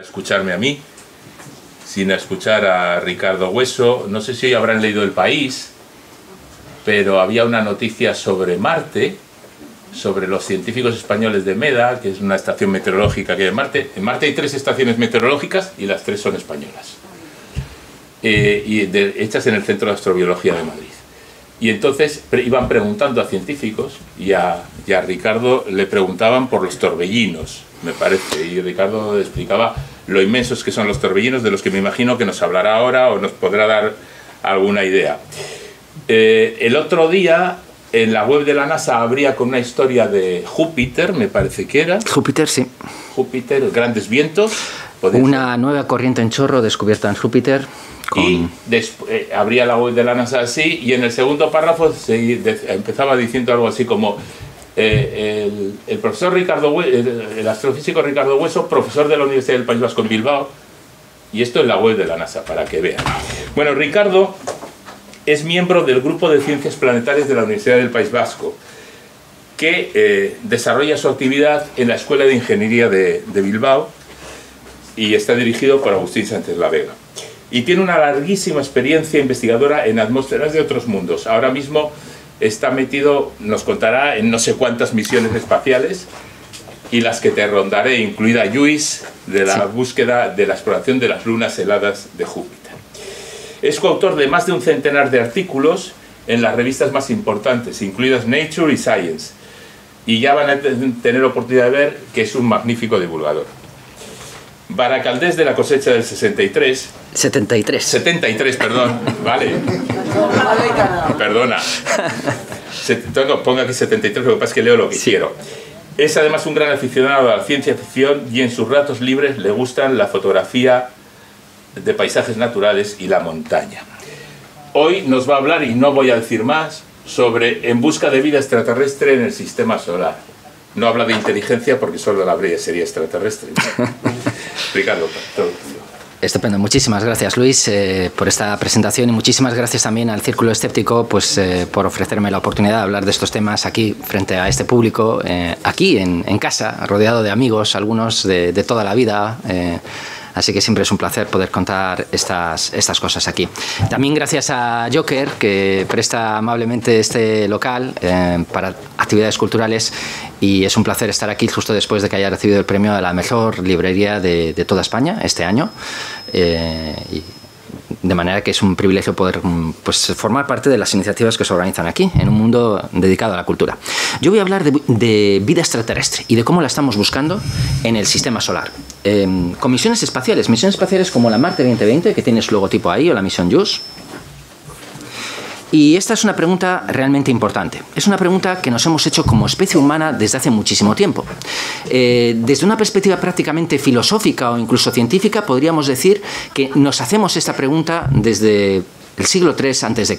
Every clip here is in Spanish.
Escucharme a mí, sin escuchar a Ricardo Hueso. No sé si hoy habrán leído El País, pero había una noticia sobre Marte, sobre los científicos españoles de MEDA, que es una estación meteorológica que hay en Marte. En Marte hay 3 estaciones meteorológicas y las 3 son españolas, hechas en el Centro de Astrobiología de Madrid. Y entonces iban preguntando a científicos y a Ricardo le preguntaban por los torbellinos, me parece, y Ricardo explicaba lo inmensos que son los torbellinos, de los que me imagino que nos hablará ahora o nos podrá dar alguna idea. El otro día en la web de la NASA abría con una historia de Júpiter, me parece que era. Júpiter, sí. Júpiter, grandes vientos. Una nueva corriente en chorro descubierta en Júpiter. Y abría la web de la NASA así, y en el segundo párrafo empezaba diciendo algo así como el profesor Ricardo Hueso, el astrofísico Ricardo Hueso, profesor de la Universidad del País Vasco en Bilbao, y esto es la web de la NASA, para que vean. Bueno, Ricardo es miembro del Grupo de Ciencias Planetarias de la Universidad del País Vasco, que desarrolla su actividad en la Escuela de Ingeniería de Bilbao, y está dirigido por Agustín Sánchez La Vega. Y tiene una larguísima experiencia investigadora en atmósferas de otros mundos. Ahora mismo está metido, nos contará, en no sé cuántas misiones espaciales, y las que te rondaré, incluida JUICE, de la búsqueda de la exploración de las lunas heladas de Júpiter. Es coautor de más de un centenar de artículos en las revistas más importantes, incluidas Nature y Science, y ya van a tener oportunidad de ver que es un magnífico divulgador. Baracaldés de la cosecha del 73. 73, perdón, vale. Perdona. Ponga aquí 73, lo que pasa es que leo lo que quiero. Es además un gran aficionado a la ciencia ficción y en sus ratos libres le gustan la fotografía de paisajes naturales y la montaña. Hoy nos va a hablar, y no voy a decir más, sobre En busca de vida extraterrestre en el sistema solar. No habla de inteligencia porque solo la habría, sería extraterrestre. Ricardo, todo. Estupendo, muchísimas gracias Luis por esta presentación, y muchísimas gracias también al Círculo Escéptico por ofrecerme la oportunidad de hablar de estos temas aquí frente a este público, aquí en casa, rodeado de amigos, algunos de toda la vida. Así que siempre es un placer poder contar estas cosas aquí. También gracias a Joker, que presta amablemente este local para actividades culturales, y es un placer estar aquí justo después de que haya recibido el premio a la mejor librería de toda España este año. De manera que es un privilegio poder formar parte de las iniciativas que se organizan aquí, en un mundo dedicado a la cultura. Yo voy a hablar de vida extraterrestre y de cómo la estamos buscando en el sistema solar. Con misiones espaciales como la Marte 2020, que tiene su logotipo ahí, o la misión JUICE. Y esta es una pregunta realmente importante. Es una pregunta que nos hemos hecho como especie humana desde hace muchísimo tiempo. Desde una perspectiva prácticamente filosófica o incluso científica, podríamos decir que nos hacemos esta pregunta desde el siglo III a.C.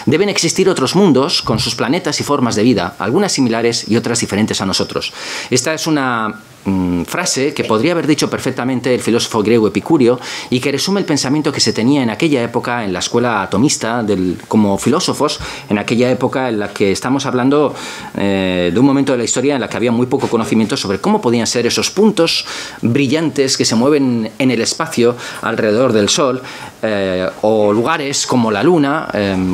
Deben existir otros mundos con sus planetas y formas de vida, algunas similares y otras diferentes a nosotros. Esta es una frase que podría haber dicho perfectamente el filósofo griego Epicurio, y que resume el pensamiento que se tenía en aquella época en la escuela atomista como filósofos, en aquella época en la que estamos hablando de un momento de la historia en la que había muy poco conocimiento sobre cómo podían ser esos puntos brillantes que se mueven en el espacio alrededor del Sol, o lugares como la Luna,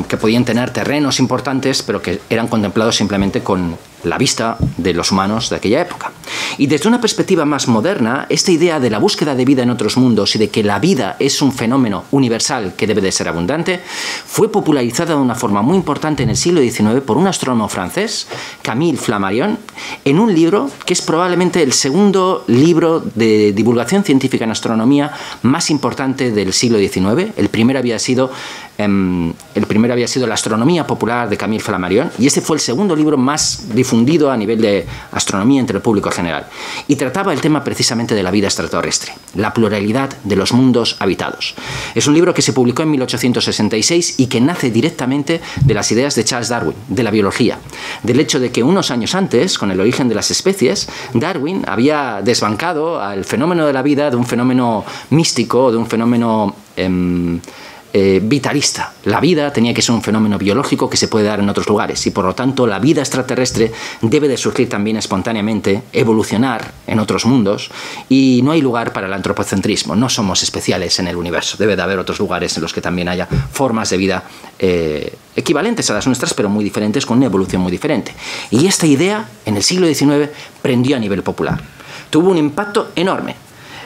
que podían tener terrenos importantes, pero que eran contemplados simplemente con la vista de los humanos de aquella época. Y desde una perspectiva más moderna, esta idea de la búsqueda de vida en otros mundos y de que la vida es un fenómeno universal que debe de ser abundante, fue popularizada de una forma muy importante en el siglo XIX por un astrónomo francés, Camille Flammarion, en un libro que es probablemente el segundo libro de divulgación científica en astronomía más importante del siglo XIX. El primero había sido La astronomía popular, de Camille Flammarion, y este fue el segundo libro más difundido a nivel de astronomía entre el público general, y trataba el tema precisamente de la vida extraterrestre, la pluralidad de los mundos habitados. Es un libro que se publicó en 1866 y que nace directamente de las ideas de Charles Darwin, de la biología, del hecho de que unos años antes, con el origen de las especies, Darwin había desbancado al fenómeno de la vida de un fenómeno místico, de un fenómeno vitalista. La vida tenía que ser un fenómeno biológico que se puede dar en otros lugares y por lo tanto la vida extraterrestre debe de surgir también espontáneamente, evolucionar en otros mundos y no hay lugar para el antropocentrismo. No somos especiales en el universo. Debe de haber otros lugares en los que también haya formas de vida equivalentes a las nuestras pero muy diferentes, con una evolución muy diferente. Y esta idea en el siglo XIX prendió a nivel popular. Tuvo un impacto enorme.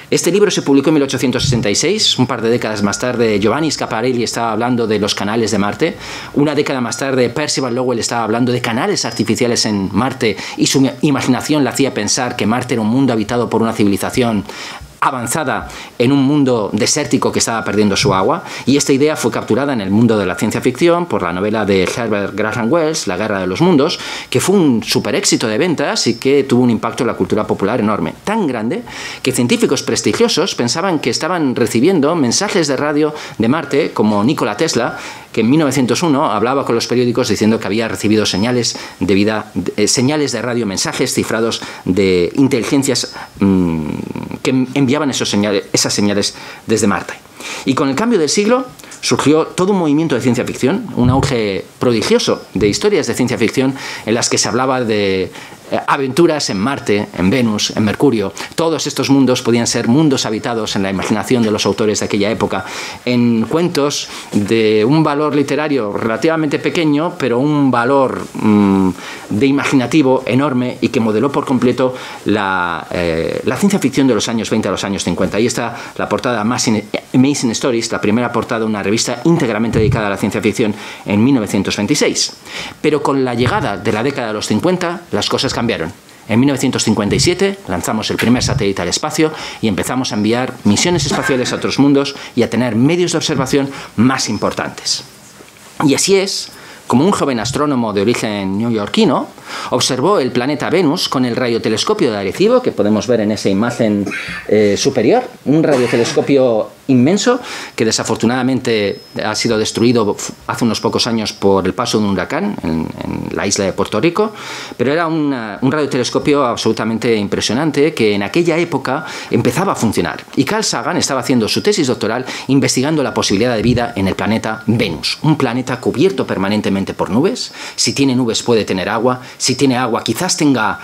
Este libro se publicó en 1866, un par de décadas más tarde Giovanni Schiaparelli estaba hablando de los canales de Marte, una década más tarde Percival Lowell estaba hablando de canales artificiales en Marte y su imaginación le hacía pensar que Marte era un mundo habitado por una civilización avanzada en un mundo desértico que estaba perdiendo su agua, y esta idea fue capturada en el mundo de la ciencia ficción por la novela de Herbert Graham Wells, La Guerra de los Mundos, que fue un super éxito de ventas y que tuvo un impacto en la cultura popular enorme, tan grande que científicos prestigiosos pensaban que estaban recibiendo mensajes de radio de Marte, como Nikola Tesla, que en 1901 hablaba con los periódicos diciendo que había recibido señales de vida, señales de radio, mensajes cifrados de inteligencias que enviaban esas señales desde Marte. Y con el cambio del siglo surgió todo un movimiento de ciencia ficción, un auge prodigioso de historias de ciencia ficción en las que se hablaba de aventuras en Marte, en Venus, en Mercurio. Todos estos mundos podían ser mundos habitados en la imaginación de los autores de aquella época, en cuentos de un valor literario relativamente pequeño, pero un valor de imaginativo enorme y que modeló por completo la ciencia ficción de los años 20 a los años 50. Ahí está la portada Amazing Stories, la primera portada de una revista íntegramente dedicada a la ciencia ficción en 1926. Pero con la llegada de la década de los 50, las cosas cambiaron. En 1957 lanzamos el primer satélite al espacio y empezamos a enviar misiones espaciales a otros mundos y a tener medios de observación más importantes. Y así es como un joven astrónomo de origen neoyorquino observó el planeta Venus con el radiotelescopio de Arecibo, que podemos ver en esa imagen superior, un radiotelescopio inmenso que desafortunadamente ha sido destruido hace unos pocos años por el paso de un huracán en la isla de Puerto Rico, pero era un radiotelescopio absolutamente impresionante que en aquella época empezaba a funcionar. Y Carl Sagan estaba haciendo su tesis doctoral investigando la posibilidad de vida en el planeta Venus, un planeta cubierto permanentemente por nubes. Si tiene nubes puede tener agua, si tiene agua quizás tenga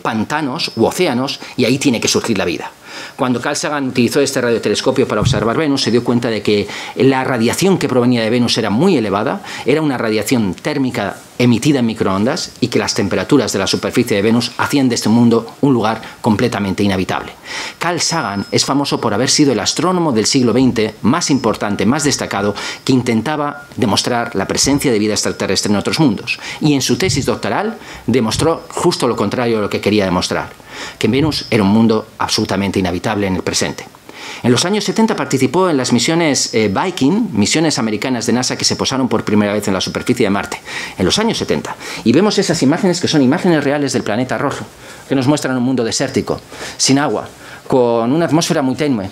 pantanos u océanos, y ahí tiene que surgir la vida. Cuando Carl Sagan utilizó este radiotelescopio para observar Venus, se dio cuenta de que la radiación que provenía de Venus era muy elevada, era una radiación térmica emitida en microondas, y que las temperaturas de la superficie de Venus hacían de este mundo un lugar completamente inhabitable. Carl Sagan es famoso por haber sido el astrónomo del siglo XX más importante, más destacado, que intentaba demostrar la presencia de vida extraterrestre en otros mundos. Y en su tesis doctoral demostró justo lo contrario de lo que quería demostrar, que Venus era un mundo absolutamente inhabitable en el presente. En los años 70 participó en las misiones Viking, misiones americanas de NASA que se posaron por primera vez en la superficie de Marte, en los años 70. Y vemos esas imágenes que son imágenes reales del planeta rojo, que nos muestran un mundo desértico, sin agua, con una atmósfera muy tenue,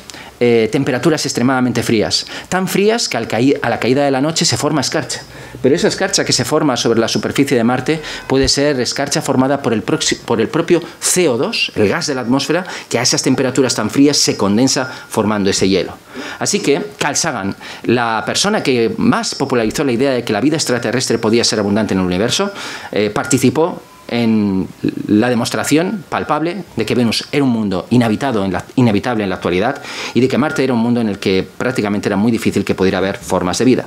temperaturas extremadamente frías, tan frías que a la caída de la noche se forma escarcha. Pero esa escarcha que se forma sobre la superficie de Marte puede ser escarcha formada por el propio CO2, el gas de la atmósfera, que a esas temperaturas tan frías se condensa formando ese hielo. Así que Carl Sagan, la persona que más popularizó la idea de que la vida extraterrestre podía ser abundante en el universo, participó en la demostración palpable de que Venus era un mundo inhabitable en la actualidad, y de que Marte era un mundo en el que prácticamente era muy difícil que pudiera haber formas de vida.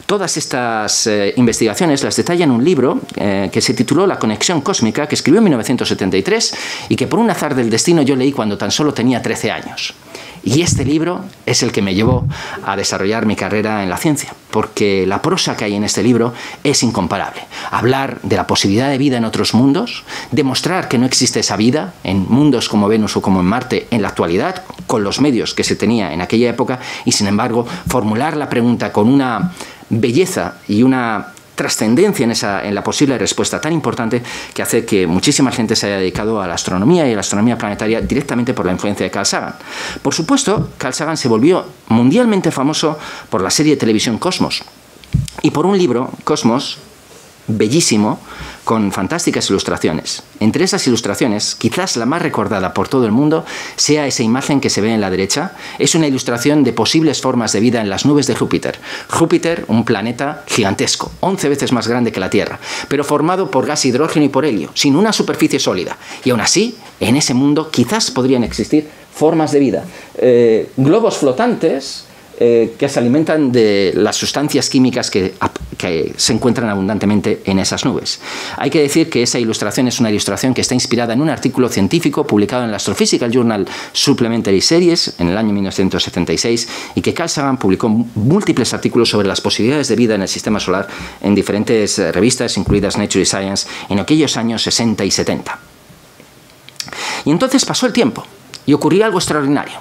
Todas estas investigaciones las detalla en un libro que se tituló La conexión cósmica, que escribió en 1973 y que por un azar del destino yo leí cuando tan solo tenía 13 años. Y este libro es el que me llevó a desarrollar mi carrera en la ciencia, porque la prosa que hay en este libro es incomparable. Hablar de la posibilidad de vida en otros mundos, demostrar que no existe esa vida en mundos como Venus o como en Marte en la actualidad, con los medios que se tenía en aquella época, y sin embargo formular la pregunta con una belleza y una trascendencia en la posible respuesta tan importante, que hace que muchísima gente se haya dedicado a la astronomía y a la astronomía planetaria directamente por la influencia de Carl Sagan. Por supuesto, Carl Sagan se volvió mundialmente famoso por la serie de televisión Cosmos y por un libro, Cosmos, bellísimo, con fantásticas ilustraciones. Entre esas ilustraciones, quizás la más recordada por todo el mundo sea esa imagen que se ve en la derecha. Es una ilustración de posibles formas de vida en las nubes de Júpiter. Júpiter, un planeta gigantesco, 11 veces más grande que la Tierra, pero formado por gas hidrógeno y por helio, sin una superficie sólida. Y aún así, en ese mundo quizás podrían existir formas de vida. Globos flotantes que se alimentan de las sustancias químicas que se encuentran abundantemente en esas nubes. Hay que decir que esa ilustración es una ilustración que está inspirada en un artículo científico publicado en la Astrophysical Journal Supplementary Series en el año 1976 y que Carl Sagan publicó múltiples artículos sobre las posibilidades de vida en el sistema solar en diferentes revistas, incluidas Nature y Science, en aquellos años 60 y 70. Y entonces pasó el tiempo y ocurrió algo extraordinario.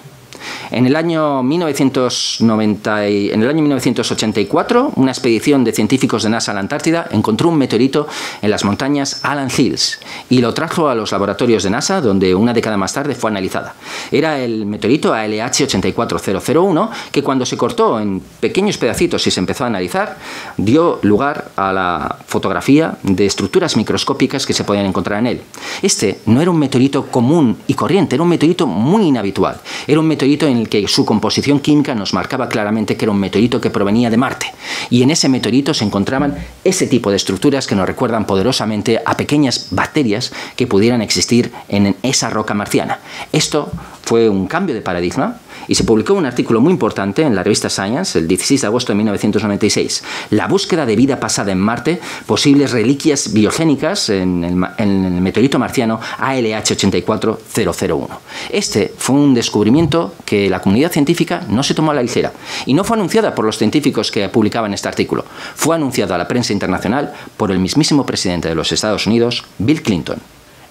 En el año 1984, una expedición de científicos de NASA a la Antártida encontró un meteorito en las montañas Allan Hills y lo trajo a los laboratorios de NASA, donde una década más tarde fue analizada. Era el meteorito ALH 84001, que cuando se cortó en pequeños pedacitos y se empezó a analizar, dio lugar a la fotografía de estructuras microscópicas que se podían encontrar en él. Este no era un meteorito común y corriente, era un meteorito muy inhabitual. Era un meteorito en el que su composición química nos marcaba claramente que era un meteorito que provenía de Marte. Y en ese meteorito se encontraban ese tipo de estructuras que nos recuerdan poderosamente a pequeñas bacterias que pudieran existir en esa roca marciana. Esto fue un cambio de paradigma y se publicó un artículo muy importante en la revista Science el 16 de agosto de 1996. La búsqueda de vida pasada en Marte, posibles reliquias biogénicas en el meteorito marciano ALH 84001. Este fue un descubrimiento que la comunidad científica no se tomó a la ligera y no fue anunciada por los científicos que publicaban este artículo. Fue anunciado a la prensa internacional por el mismísimo presidente de los Estados Unidos, Bill Clinton,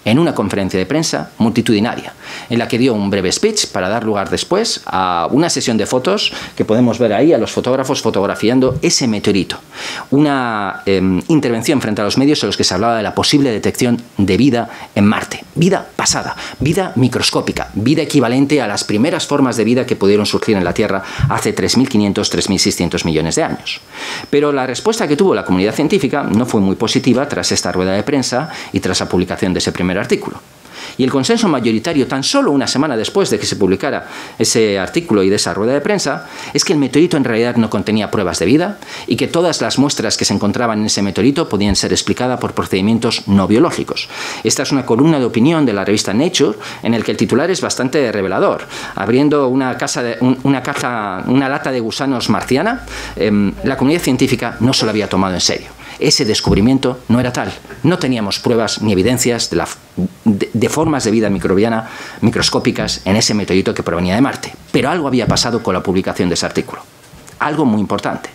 en una conferencia de prensa multitudinaria, en la que dio un breve speech para dar lugar después a una sesión de fotos que podemos ver ahí a los fotógrafos fotografiando ese meteorito. Una intervención frente a los medios en los que se hablaba de la posible detección de vida en Marte. Vida pasada, vida microscópica, vida equivalente a las primeras formas de vida que pudieron surgir en la Tierra hace 3.500, 3.600 millones de años. Pero la respuesta que tuvo la comunidad científica no fue muy positiva tras esta rueda de prensa y tras la publicación de ese primer artículo. Y el consenso mayoritario, tan solo una semana después de que se publicara ese artículo y de esa rueda de prensa, es que el meteorito en realidad no contenía pruebas de vida y que todas las muestras que se encontraban en ese meteorito podían ser explicadas por procedimientos no biológicos. Esta es una columna de opinión de la revista Nature, en el que el titular es bastante revelador. Abriendo una lata de gusanos marciana, la comunidad científica no se lo había tomado en serio. Ese descubrimiento no era tal. No teníamos pruebas ni evidencias de formas de vida microbiana microscópicas en ese meteorito que provenía de Marte. Pero algo había pasado con la publicación de ese artículo. Algo muy importante.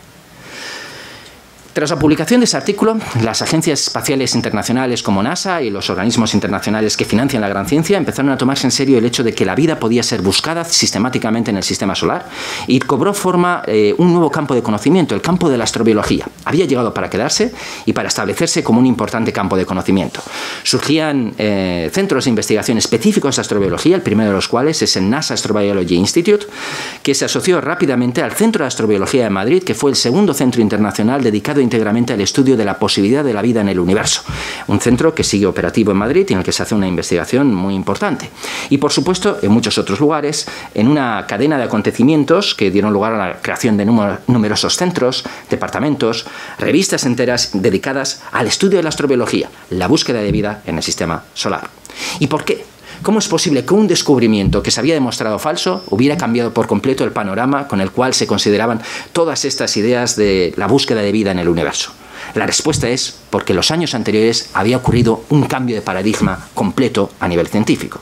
Tras la publicación de ese artículo, las agencias espaciales internacionales como NASA y los organismos internacionales que financian la gran ciencia empezaron a tomarse en serio el hecho de que la vida podía ser buscada sistemáticamente en el sistema solar y cobró forma un nuevo campo de conocimiento, el campo de la astrobiología. Había llegado para quedarse y para establecerse como un importante campo de conocimiento. Surgían centros de investigación específicos de astrobiología, el primero de los cuales es el NASA Astrobiology Institute, que se asoció rápidamente al Centro de Astrobiología de Madrid, que fue el segundo centro internacional dedicado íntegramente al estudio de la posibilidad de la vida en el universo. Un centro que sigue operativo en Madrid y en el que se hace una investigación muy importante. Y por supuesto, en muchos otros lugares, en una cadena de acontecimientos que dieron lugar a la creación de numerosos centros, departamentos, revistas enteras dedicadas al estudio de la astrobiología, la búsqueda de vida en el sistema solar. ¿Y por qué? ¿Cómo es posible que un descubrimiento que se había demostrado falso hubiera cambiado por completo el panorama con el cual se consideraban todas estas ideas de la búsqueda de vida en el universo? La respuesta es porque en los años anteriores había ocurrido un cambio de paradigma completo a nivel científico.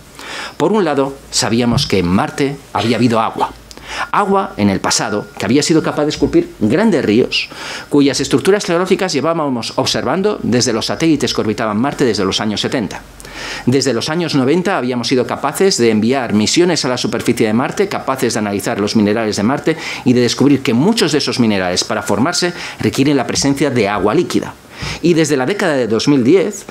Por un lado, sabíamos que en Marte había habido agua. Agua en el pasado que había sido capaz de esculpir grandes ríos, cuyas estructuras geológicas llevábamos observando desde los satélites que orbitaban Marte desde los años 70. Desde los años 90 habíamos sido capaces de enviar misiones a la superficie de Marte, capaces de analizar los minerales de Marte y de descubrir que muchos de esos minerales para formarse requieren la presencia de agua líquida. Y desde la década de 2010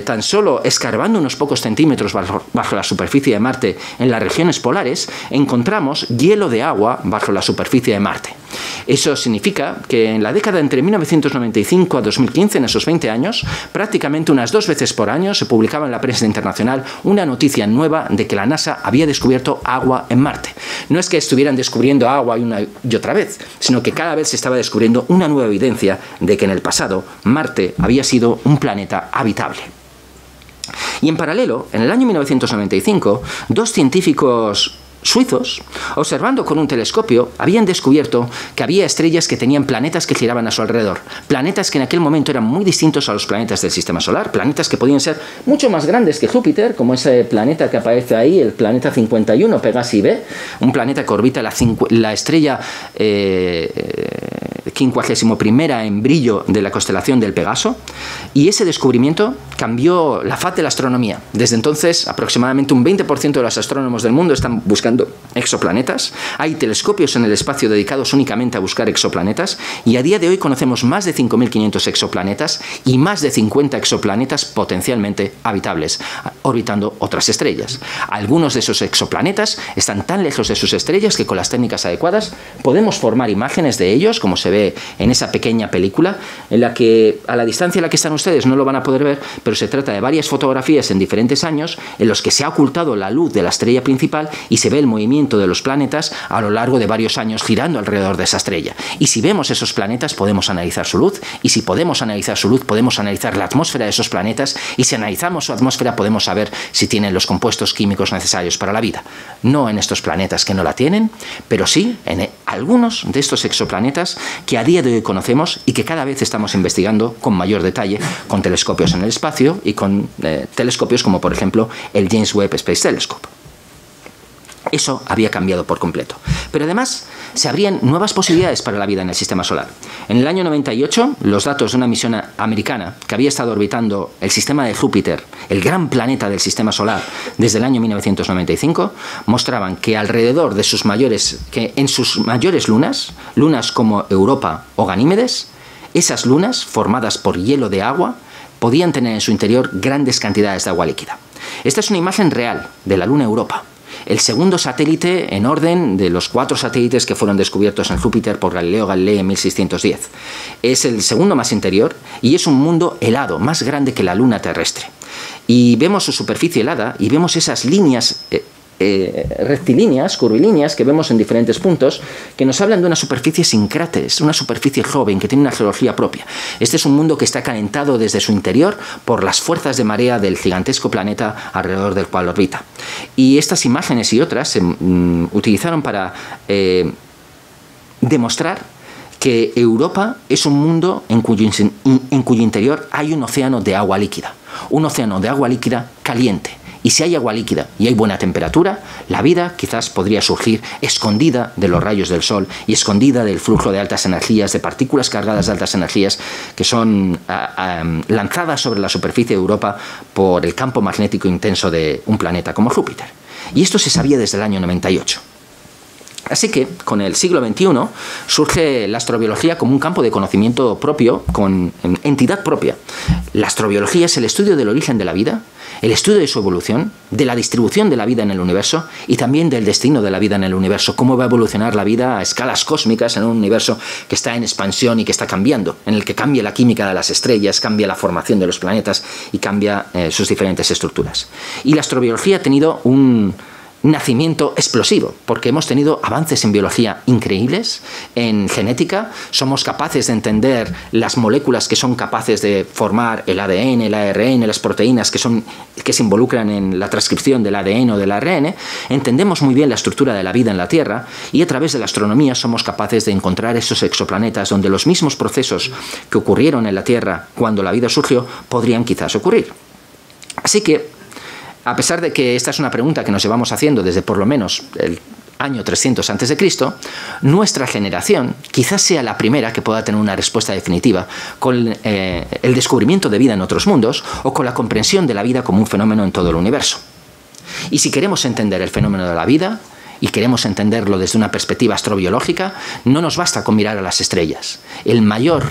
tan solo escarbando unos pocos centímetros bajo la superficie de Marte en las regiones polares, encontramos hielo de agua bajo la superficie de Marte. Eso significa que en la década entre 1995 a 2015, en esos 20 años, prácticamente unas 2 veces por año se publicaba en la prensa internacional una noticia nueva de que la NASA había descubierto agua en Marte. No es que estuvieran descubriendo agua una y otra vez, sino que cada vez se estaba descubriendo una nueva evidencia de que en el pasado Marte había sido un planeta habitable. Y en paralelo, en el año 1995, 2 científicos suizos, observando con un telescopio, habían descubierto que había estrellas que tenían planetas que giraban a su alrededor. Planetas que en aquel momento eran muy distintos a los planetas del sistema solar. Planetas que podían ser mucho más grandes que Júpiter, como ese planeta que aparece ahí, el planeta 51, Pegasi B, un planeta que orbita la estrella 51ª en brillo de la constelación del Pegaso. Y ese descubrimiento cambió la faz de la astronomía. Desde entonces, aproximadamente un 20% de los astrónomos del mundo están buscando exoplanetas. Hay telescopios en el espacio dedicados únicamente a buscar exoplanetas, y a día de hoy conocemos más de 5.500 exoplanetas y más de 50 exoplanetas potencialmente habitables, orbitando otras estrellas. Algunos de esos exoplanetas están tan lejos de sus estrellas que con las técnicas adecuadas podemos formar imágenes de ellos, como se ve en esa pequeña película, en la que a la distancia en la que están ustedes no lo van a poder ver, pero se trata de varias fotografías en diferentes años en los que se ha ocultado la luz de la estrella principal y se ve el movimiento de los planetas a lo largo de varios años girando alrededor de esa estrella. Y si vemos esos planetas podemos analizar su luz, y si podemos analizar su luz podemos analizar la atmósfera de esos planetas, y si analizamos su atmósfera podemos saber si tienen los compuestos químicos necesarios para la vida. No en estos planetas que no la tienen, pero sí en algunos de estos exoplanetas que a día de hoy conocemos y que cada vez estamos investigando con mayor detalle con telescopios en el espacio y con telescopios como por ejemplo el James Webb Space Telescope. Eso había cambiado por completo. Pero además se abrían nuevas posibilidades para la vida en el sistema solar. En el año 98, los datos de una misión americana que había estado orbitando el sistema de Júpiter, el gran planeta del sistema solar, desde el año 1995, mostraban que alrededor de en sus mayores lunas, lunas como Europa o Ganímedes, esas lunas, formadas por hielo de agua, podían tener en su interior grandes cantidades de agua líquida. Esta es una imagen real de la luna Europa, el segundo satélite en orden de los 4 satélites que fueron descubiertos en Júpiter por Galileo Galilei en 1610. Es el segundo más interior y es un mundo helado, más grande que la luna terrestre. Y vemos su superficie helada y vemos esas líneas rectilíneas, curvilíneas que vemos en diferentes puntos, que nos hablan de una superficie sin cráteres, una superficie joven que tiene una geología propia. Este es un mundo que está calentado desde su interior por las fuerzas de marea del gigantesco planeta alrededor del cual orbita. Y estas imágenes y otras se utilizaron para demostrar que Europa es un mundo en cuyo interior hay un océano de agua líquida caliente. Y si hay agua líquida y hay buena temperatura, la vida quizás podría surgir escondida de los rayos del sol y escondida del flujo de altas energías, de partículas cargadas de altas energías que son lanzadas sobre la superficie de Europa por el campo magnético intenso de un planeta como Júpiter. Y esto se sabía desde el año 98. Así que, con el siglo XXI, surge la astrobiología como un campo de conocimiento propio, con entidad propia. La astrobiología es el estudio del origen de la vida, el estudio de su evolución, de la distribución de la vida en el universo y también del destino de la vida en el universo, cómo va a evolucionar la vida a escalas cósmicas en un universo que está en expansión y que está cambiando, en el que cambia la química de las estrellas, cambia la formación de los planetas y cambia sus diferentes estructuras. Y la astrobiología ha tenido un nacimiento explosivo, porque hemos tenido avances en biología increíbles, en genética, somos capaces de entender las moléculas que son capaces de formar el ADN, el ARN, las proteínas que se involucran en la transcripción del ADN o del ARN, entendemos muy bien la estructura de la vida en la Tierra y a través de la astronomía somos capaces de encontrar esos exoplanetas donde los mismos procesos que ocurrieron en la Tierra cuando la vida surgió podrían quizás ocurrir. Así que, a pesar de que esta es una pregunta que nos llevamos haciendo desde por lo menos el año 300 a.C., nuestra generación quizás sea la primera que pueda tener una respuesta definitiva con el descubrimiento de vida en otros mundos o con la comprensión de la vida como un fenómeno en todo el universo. Y si queremos entender el fenómeno de la vida y queremos entenderlo desde una perspectiva astrobiológica, no nos basta con mirar a las estrellas. El mayor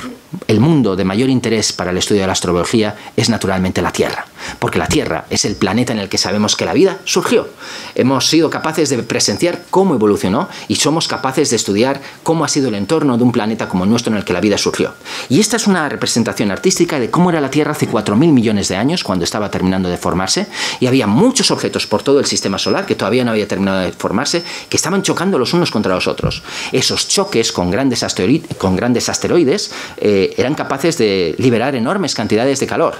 el mundo de mayor interés para el estudio de la astrobiología es naturalmente la Tierra, porque la Tierra es el planeta en el que sabemos que la vida surgió. Hemos sido capaces de presenciar cómo evolucionó y somos capaces de estudiar cómo ha sido el entorno de un planeta como el nuestro en el que la vida surgió. Y esta es una representación artística de cómo era la Tierra hace 4.000 millones de años, cuando estaba terminando de formarse, y había muchos objetos por todo el sistema solar que todavía no había terminado de formarse, que estaban chocando los unos contra los otros. Esos choques con grandes asteroides eran capaces de liberar enormes cantidades de calor.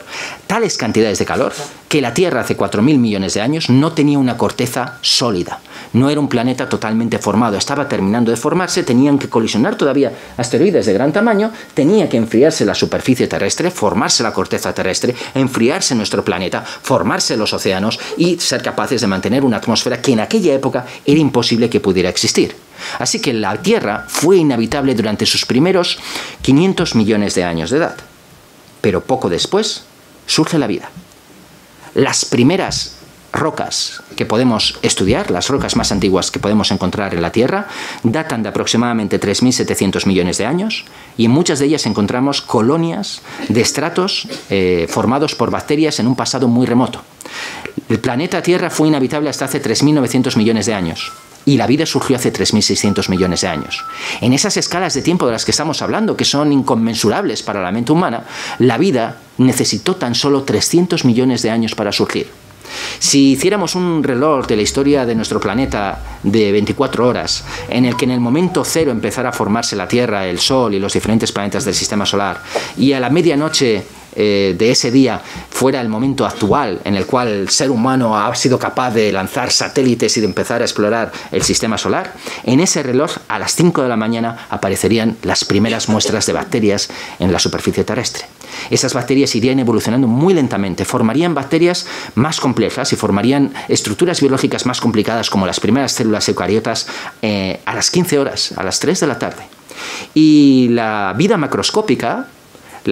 Tales cantidades de calor que la Tierra hace 4.000 millones de años no tenía una corteza sólida. No era un planeta totalmente formado, estaba terminando de formarse, tenían que colisionar todavía asteroides de gran tamaño, tenía que enfriarse la superficie terrestre, formarse la corteza terrestre, enfriarse nuestro planeta, formarse los océanos y ser capaces de mantener una atmósfera que en aquella época era imposible que pudiera existir. Así que la Tierra fue inhabitable durante sus primeros 500 millones de años de edad. Pero poco después surge la vida. Las primeras rocas que podemos estudiar, las rocas más antiguas que podemos encontrar en la Tierra, datan de aproximadamente 3.700 millones de años y en muchas de ellas encontramos colonias de estratos formados por bacterias en un pasado muy remoto. El planeta Tierra fue inhabitable hasta hace 3.900 millones de años. Y la vida surgió hace 3.600 millones de años. En esas escalas de tiempo de las que estamos hablando, que son inconmensurables para la mente humana, la vida necesitó tan solo 300 millones de años para surgir. Si hiciéramos un reloj de la historia de nuestro planeta de 24 horas, en el que en el momento cero empezara a formarse la Tierra, el Sol y los diferentes planetas del sistema solar, y a la medianoche de ese día fuera el momento actual en el cual el ser humano ha sido capaz de lanzar satélites y de empezar a explorar el sistema solar, en ese reloj a las 5 de la mañana aparecerían las primeras muestras de bacterias en la superficie terrestre. Esas bacterias irían evolucionando muy lentamente, formarían bacterias más complejas y formarían estructuras biológicas más complicadas como las primeras células eucariotas a las 15 horas, a las 3 de la tarde. Y la vida macroscópica,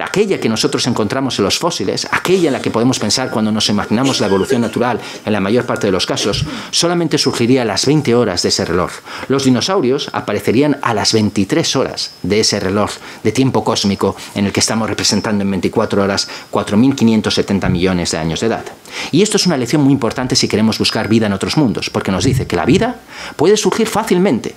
aquella que nosotros encontramos en los fósiles, aquella en la que podemos pensar cuando nos imaginamos la evolución natural en la mayor parte de los casos, solamente surgiría a las 20 horas de ese reloj. Los dinosaurios aparecerían a las 23 horas de ese reloj de tiempo cósmico en el que estamos representando en 24 horas 4.570 millones de años de edad. Y esto es una lección muy importante si queremos buscar vida en otros mundos, porque nos dice que la vida puede surgir fácilmente,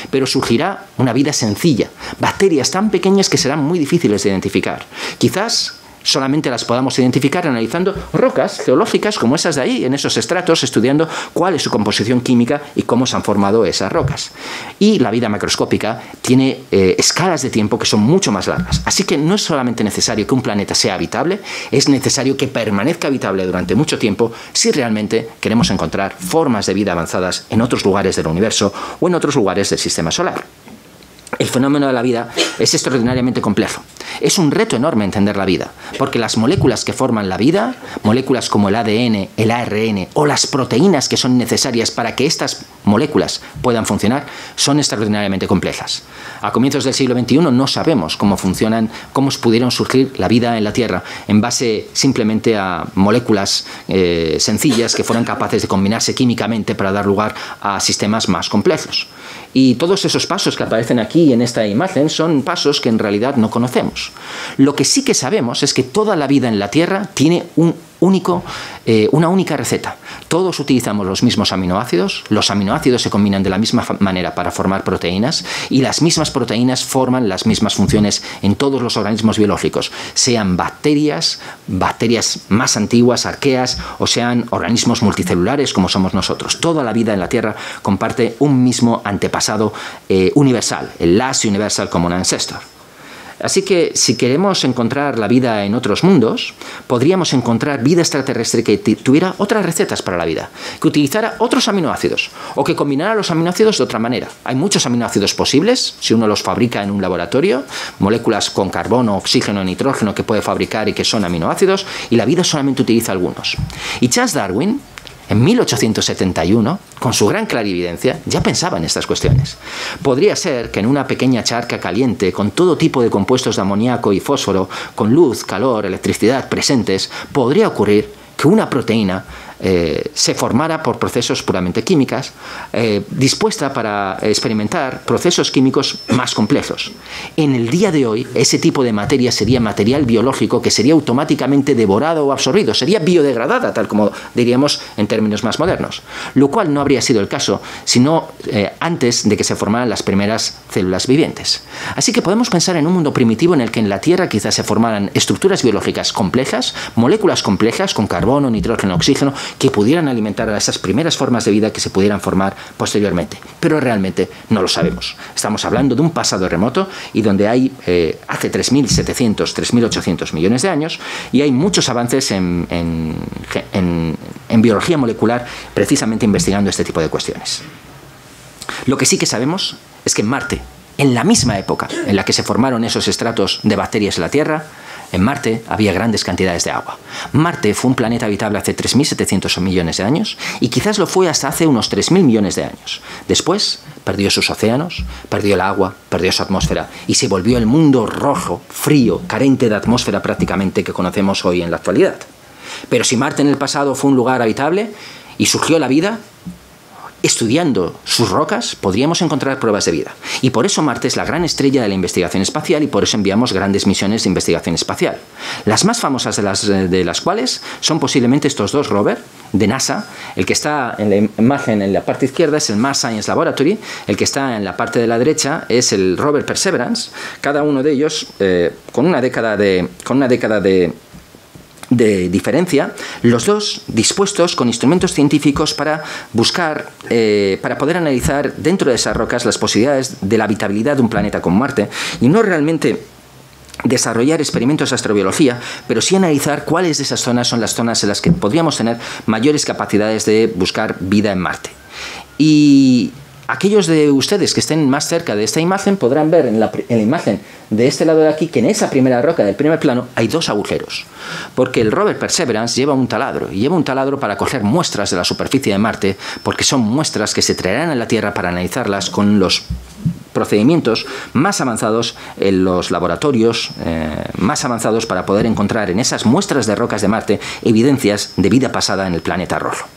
pero surgirá una vida sencilla, bacterias tan pequeñas que serán muy difíciles de identificar. Quizás solamente las podamos identificar analizando rocas geológicas como esas de ahí, en esos estratos, estudiando cuál es su composición química y cómo se han formado esas rocas. Y la vida macroscópica tiene escalas de tiempo que son mucho más largas. Así que no es solamente necesario que un planeta sea habitable, es necesario que permanezca habitable durante mucho tiempo si realmente queremos encontrar formas de vida avanzadas en otros lugares del universo o en otros lugares del sistema solar. El fenómeno de la vida es extraordinariamente complejo. Es un reto enorme entender la vida, porque las moléculas que forman la vida, moléculas como el ADN, el ARN o las proteínas que son necesarias para que estas moléculas puedan funcionar, son extraordinariamente complejas. A comienzos del siglo XXI no sabemos cómo funcionan, cómo pudieron surgir la vida en la Tierra en base simplemente a moléculas sencillas que fueran capaces de combinarse químicamente para dar lugar a sistemas más complejos. Y todos esos pasos que aparecen aquí en esta imagen son pasos que en realidad no conocemos. Lo que sí que sabemos es que toda la vida en la Tierra tiene una única receta. Todos utilizamos los mismos aminoácidos, los aminoácidos se combinan de la misma manera para formar proteínas y las mismas proteínas forman las mismas funciones en todos los organismos biológicos, sean bacterias más antiguas, arqueas, o sean organismos multicelulares como somos nosotros. Toda la vida en la Tierra comparte un mismo antepasado universal, el Last Universal Common Ancestor. Así que si queremos encontrar la vida en otros mundos, podríamos encontrar vida extraterrestre que tuviera otras recetas para la vida, que utilizara otros aminoácidos o que combinara los aminoácidos de otra manera. Hay muchos aminoácidos posibles, si uno los fabrica en un laboratorio, moléculas con carbono, oxígeno, nitrógeno que puede fabricar y que son aminoácidos, y la vida solamente utiliza algunos. Y Charles Darwin, en 1871, con su gran clarividencia, ya pensaba en estas cuestiones. Podría ser que en una pequeña charca caliente, con todo tipo de compuestos de amoníaco y fósforo, con luz, calor, electricidad presentes, podría ocurrir que una proteína se formara por procesos puramente químicos, dispuesta para experimentar procesos químicos más complejos. En el día de hoy, ese tipo de materia sería material biológico que sería automáticamente devorado o absorbido, sería biodegradada, tal como diríamos en términos más modernos, lo cual no habría sido el caso sino antes de que se formaran las primeras células vivientes. Así que podemos pensar en un mundo primitivo en el que en la Tierra quizás se formaran estructuras biológicas complejas, moléculas complejas con carbono, nitrógeno, oxígeno, que pudieran alimentar a esas primeras formas de vida que se pudieran formar posteriormente. Pero realmente no lo sabemos. Estamos hablando de un pasado remoto y donde hay hace 3.700, 3.800 millones de años, y hay muchos avances en biología molecular precisamente investigando este tipo de cuestiones. Lo que sí que sabemos es que en Marte, en la misma época en la que se formaron esos estratos de bacterias en la Tierra, en Marte había grandes cantidades de agua. Marte fue un planeta habitable hace 3.700 millones de años y quizás lo fue hasta hace unos 3.000 millones de años. Después perdió sus océanos, perdió el agua, perdió su atmósfera y se volvió el mundo rojo, frío, carente de atmósfera prácticamente que conocemos hoy en la actualidad. Pero si Marte en el pasado fue un lugar habitable y surgió la vida, estudiando sus rocas podríamos encontrar pruebas de vida. Y por eso Marte es la gran estrella de la investigación espacial y por eso enviamos grandes misiones de investigación espacial. Las más famosas de las cuales son posiblemente estos dos rovers de NASA. El que está en la imagen en la parte izquierda es el Mars Science Laboratory, el que está en la parte de la derecha es el rover Perseverance, cada uno de ellos con una década de diferencia, los dos dispuestos con instrumentos científicos para buscar, para poder analizar dentro de esas rocas las posibilidades de la habitabilidad de un planeta como Marte, y no realmente desarrollar experimentos de astrobiología, pero sí analizar cuáles de esas zonas son las zonas en las que podríamos tener mayores capacidades de buscar vida en Marte. Y aquellos de ustedes que estén más cerca de esta imagen podrán ver en la imagen de este lado de aquí que en esa primera roca del primer plano hay dos agujeros, porque el rover Perseverance lleva un taladro, y lleva un taladro para coger muestras de la superficie de Marte, porque son muestras que se traerán a la Tierra para analizarlas con los procedimientos más avanzados en los laboratorios más avanzados para poder encontrar en esas muestras de rocas de Marte evidencias de vida pasada en el planeta rojo.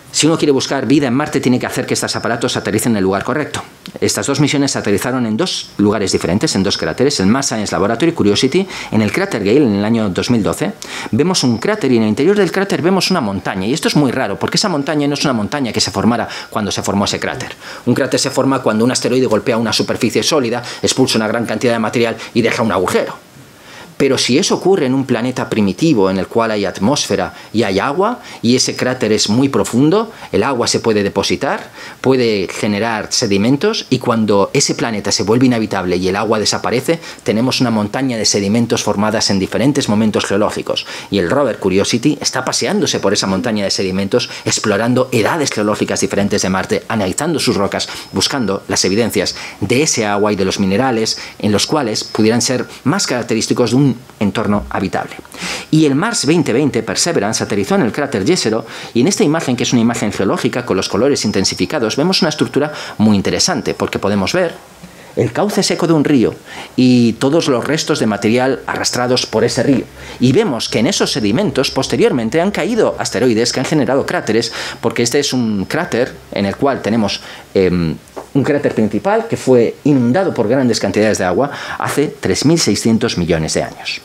Si uno quiere buscar vida en Marte, tiene que hacer que estos aparatos aterricen en el lugar correcto. Estas dos misiones aterrizaron en dos lugares diferentes, en dos cráteres, el Mars Science Laboratory Curiosity, en el cráter Gale en el año 2012. Vemos un cráter y en el interior del cráter vemos una montaña. Y esto es muy raro, porque esa montaña no es una montaña que se formara cuando se formó ese cráter. Un cráter se forma cuando un asteroide golpea una superficie sólida, expulsa una gran cantidad de material y deja un agujero. Pero si eso ocurre en un planeta primitivo en el cual hay atmósfera y hay agua, y ese cráter es muy profundo, el agua se puede depositar, puede generar sedimentos, y cuando ese planeta se vuelve inhabitable y el agua desaparece, tenemos una montaña de sedimentos formadas en diferentes momentos geológicos. Y el rover Curiosity está paseándose por esa montaña de sedimentos, explorando edades geológicas diferentes de Marte, analizando sus rocas, buscando las evidencias de ese agua y de los minerales en los cuales pudieran ser más característicos de un entorno habitable. Y el Mars 2020 Perseverance aterrizó en el cráter Jezero, y en esta imagen, que es una imagen geológica con los colores intensificados, vemos una estructura muy interesante, porque podemos ver el cauce seco de un río y todos los restos de material arrastrados por ese río. Y vemos que en esos sedimentos posteriormente han caído asteroides que han generado cráteres, porque este es un cráter en el cual tenemos un cráter principal que fue inundado por grandes cantidades de agua hace 3.600 millones de años.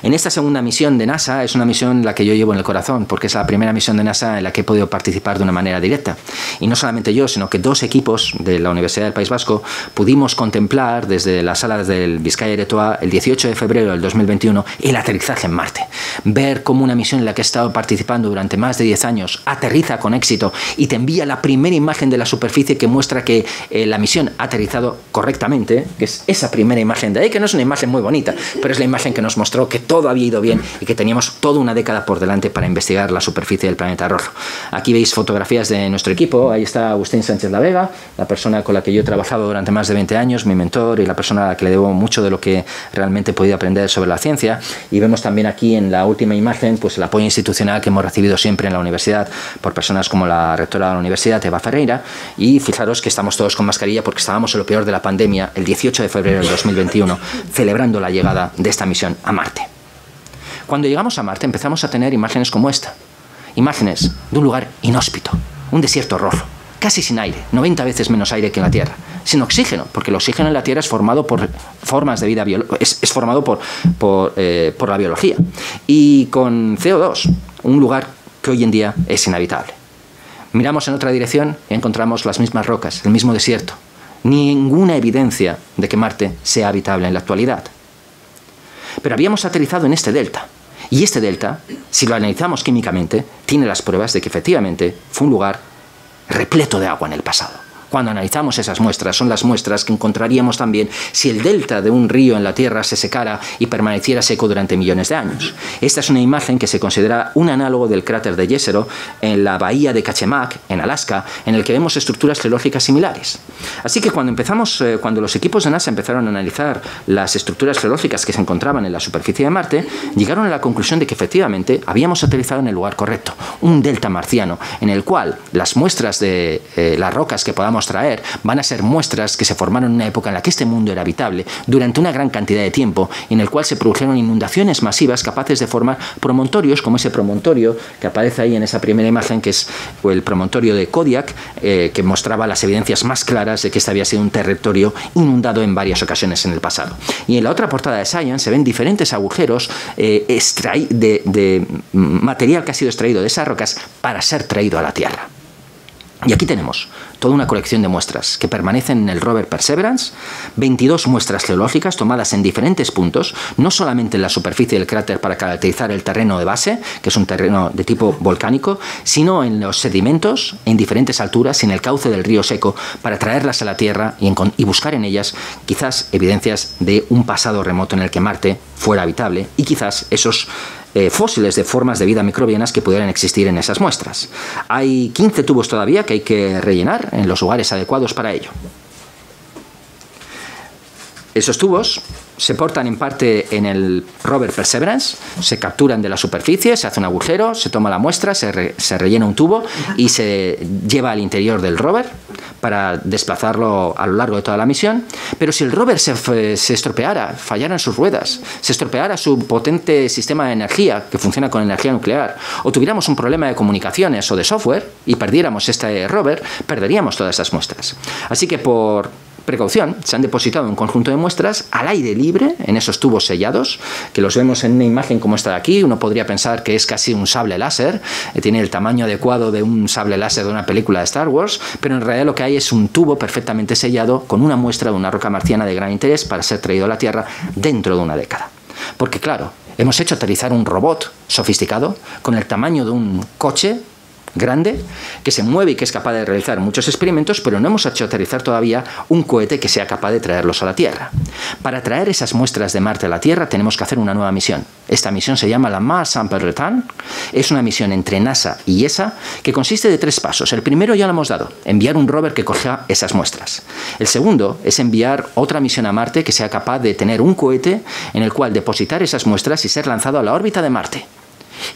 En esta segunda misión de NASA es una misión en la que yo llevo en el corazón, porque es la primera misión de NASA en la que he podido participar de una manera directa. Y no solamente yo, sino que dos equipos de la Universidad del País Vasco pudimos contemplar desde las salas del Bizkaia Eretoa el 18 de febrero del 2021 el aterrizaje en Marte. Ver cómo una misión en la que he estado participando durante más de 10 años aterriza con éxito y te envía la primera imagen de la superficie que muestra que la misión ha aterrizado correctamente, que es esa primera imagen de ahí, que no es una imagen muy bonita, pero es la imagen que nos mostró que todo había ido bien y que teníamos toda una década por delante para investigar la superficie del planeta rojo. Aquí veis fotografías de nuestro equipo. Ahí está Agustín Sánchez La Vega, la persona con la que yo he trabajado durante más de 20 años, mi mentor y la persona a la que le debo mucho de lo que realmente he podido aprender sobre la ciencia. Y vemos también aquí en la última imagen pues el apoyo institucional que hemos recibido siempre en la universidad por personas como la rectora de la universidad, Eva Ferreira. Y fijaros que estamos todos con mascarilla porque estábamos en lo peor de la pandemia el 18 de febrero del 2021 celebrando la llegada de esta misión a Marte. Cuando llegamos a Marte empezamos a tener imágenes como esta. Imágenes de un lugar inhóspito, un desierto rojo, casi sin aire, 90 veces menos aire que en la Tierra, sin oxígeno, porque el oxígeno en la Tierra es formado por formas de vida es formado por la biología, y con CO2, un lugar que hoy en día es inhabitable. Miramos en otra dirección y encontramos las mismas rocas, el mismo desierto, ninguna evidencia de que Marte sea habitable en la actualidad. Pero habíamos aterrizado en este delta. Y este delta, si lo analizamos químicamente, tiene las pruebas de que efectivamente fue un lugar repleto de agua en el pasado. Cuando analizamos esas muestras, son las muestras que encontraríamos también si el delta de un río en la Tierra se secara y permaneciera seco durante millones de años. Esta es una imagen que se considera un análogo del cráter de Jezero en la bahía de Kachemak, en Alaska, en el que vemos estructuras geológicas similares. Así que cuando los equipos de NASA empezaron a analizar las estructuras geológicas que se encontraban en la superficie de Marte, llegaron a la conclusión de que efectivamente habíamos aterrizado en el lugar correcto, un delta marciano, en el cual las muestras de las rocas que podamos traer van a ser muestras que se formaron en una época en la que este mundo era habitable durante una gran cantidad de tiempo, en el cual se produjeron inundaciones masivas capaces de formar promontorios, como ese promontorio que aparece ahí en esa primera imagen, que es el promontorio de Kodiak, que mostraba las evidencias más claras de que este había sido un territorio inundado en varias ocasiones en el pasado. Y en la otra portada de Science se ven diferentes agujeros de material que ha sido extraído de esas rocas para ser traído a la Tierra. Y aquí tenemos toda una colección de muestras que permanecen en el rover Perseverance, 22 muestras geológicas tomadas en diferentes puntos, no solamente en la superficie del cráter para caracterizar el terreno de base, que es un terreno de tipo volcánico, sino en los sedimentos, en diferentes alturas y en el cauce del río seco, para traerlas a la Tierra y buscar en ellas quizás evidencias de un pasado remoto en el que Marte fuera habitable y quizás esos fósiles de formas de vida microbianas que pudieran existir en esas muestras. Hay 15 tubos todavía que hay que rellenar en los lugares adecuados para ello. Esos tubos se portan en parte en el rover Perseverance, se capturan de la superficie, se hace un agujero, se toma la muestra, se rellena un tubo y se lleva al interior del rover para desplazarlo a lo largo de toda la misión. Pero si el rover se estropeara, fallaran sus ruedas, se estropeara su potente sistema de energía, que funciona con energía nuclear, o tuviéramos un problema de comunicaciones o de software y perdiéramos este rover, perderíamos todas esas muestras. Así que por precaución, se han depositado un conjunto de muestras al aire libre en esos tubos sellados, que los vemos en una imagen como esta de aquí. Uno podría pensar que es casi un sable láser, tiene el tamaño adecuado de un sable láser de una película de Star Wars, pero en realidad lo que hay es un tubo perfectamente sellado con una muestra de una roca marciana de gran interés para ser traído a la Tierra dentro de una década. Porque claro, hemos hecho aterrizar un robot sofisticado con el tamaño de un coche grande, que se mueve y que es capaz de realizar muchos experimentos, pero no hemos hecho aterrizar todavía un cohete que sea capaz de traerlos a la Tierra. Para traer esas muestras de Marte a la Tierra tenemos que hacer una nueva misión. Esta misión se llama la Mars Sample Return. Es una misión entre NASA y ESA que consiste de 3 pasos. El primero ya lo hemos dado, enviar un rover que coja esas muestras. El segundo es enviar otra misión a Marte que sea capaz de tener un cohete en el cual depositar esas muestras y ser lanzado a la órbita de Marte.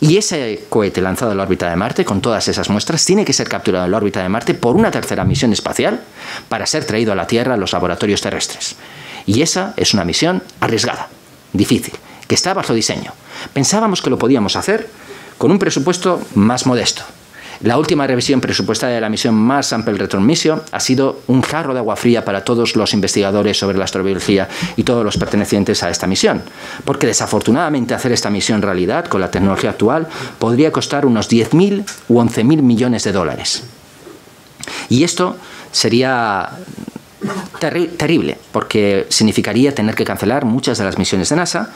Y ese cohete lanzado a la órbita de Marte, con todas esas muestras, tiene que ser capturado en la órbita de Marte por una tercera misión espacial para ser traído a la Tierra a los laboratorios terrestres. Y esa es una misión arriesgada, difícil, que está bajo diseño. Pensábamos que lo podíamos hacer con un presupuesto más modesto. La última revisión presupuestaria de la misión Mars Sample Return Mission ha sido un jarro de agua fría para todos los investigadores sobre la astrobiología y todos los pertenecientes a esta misión, porque desafortunadamente hacer esta misión realidad con la tecnología actual podría costar unos 10.000 u 11.000 millones de dólares. Y esto sería terrible, porque significaría tener que cancelar muchas de las misiones de NASA,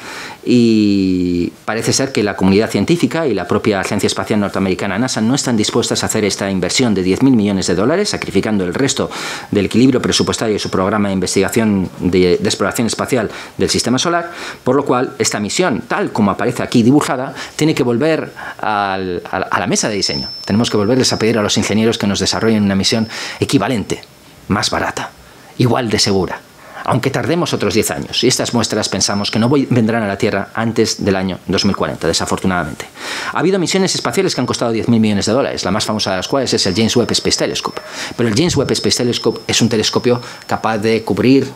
y parece ser que la comunidad científica y la propia Agencia Espacial Norteamericana NASA no están dispuestas a hacer esta inversión de 10.000 millones de dólares, sacrificando el resto del equilibrio presupuestario de su programa de investigación de exploración espacial del Sistema Solar, por lo cual esta misión, tal como aparece aquí dibujada, tiene que volver a la mesa de diseño. Tenemos que volverles a pedir a los ingenieros que nos desarrollen una misión equivalente, más barata, igual de segura, aunque tardemos otros 10 años. Y estas muestras pensamos que no vendrán a la Tierra antes del año 2040, desafortunadamente. Ha habido misiones espaciales que han costado 10.000 millones de dólares, la más famosa de las cuales es el James Webb Space Telescope. Pero el James Webb Space Telescope es un telescopio capaz de cubrir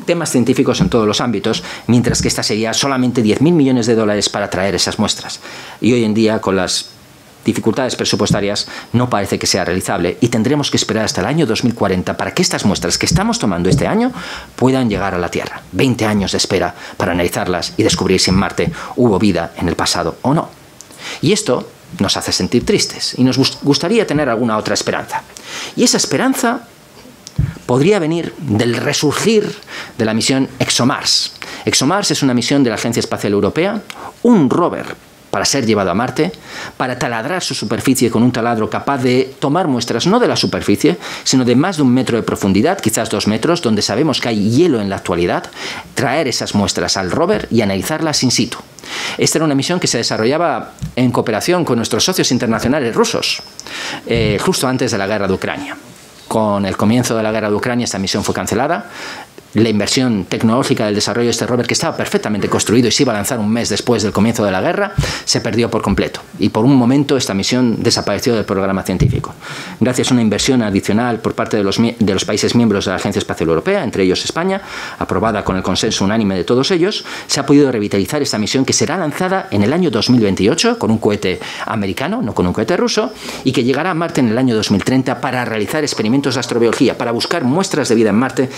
temas científicos en todos los ámbitos, mientras que esta sería solamente 10.000 millones de dólares para traer esas muestras. Y hoy en día, con las dificultades presupuestarias, no parece que sea realizable y tendremos que esperar hasta el año 2040 para que estas muestras que estamos tomando este año puedan llegar a la Tierra. 20 años de espera para analizarlas y descubrir si en Marte hubo vida en el pasado o no. Y esto nos hace sentir tristes y nos gustaría tener alguna otra esperanza. Y esa esperanza podría venir del resurgir de la misión ExoMars. ExoMars es una misión de la Agencia Espacial Europea, un rover para ser llevado a Marte, para taladrar su superficie con un taladro capaz de tomar muestras no de la superficie, sino de más de 1 metro de profundidad, quizás 2 metros, donde sabemos que hay hielo en la actualidad, traer esas muestras al rover y analizarlas in situ. Esta era una misión que se desarrollaba en cooperación con nuestros socios internacionales rusos, justo antes de la guerra de Ucrania. Con el comienzo de la guerra de Ucrania, esta misión fue cancelada. La inversión tecnológica del desarrollo de este rover, que estaba perfectamente construido y se iba a lanzar un mes después del comienzo de la guerra, se perdió por completo. Y por un momento esta misión desapareció del programa científico. Gracias a una inversión adicional por parte de los países miembros de la Agencia Espacial Europea, entre ellos España, aprobada con el consenso unánime de todos ellos, se ha podido revitalizar esta misión, que será lanzada en el año 2028 con un cohete americano, no con un cohete ruso, y que llegará a Marte en el año 2030 para realizar experimentos de astrobiología, para buscar muestras de vida en Marte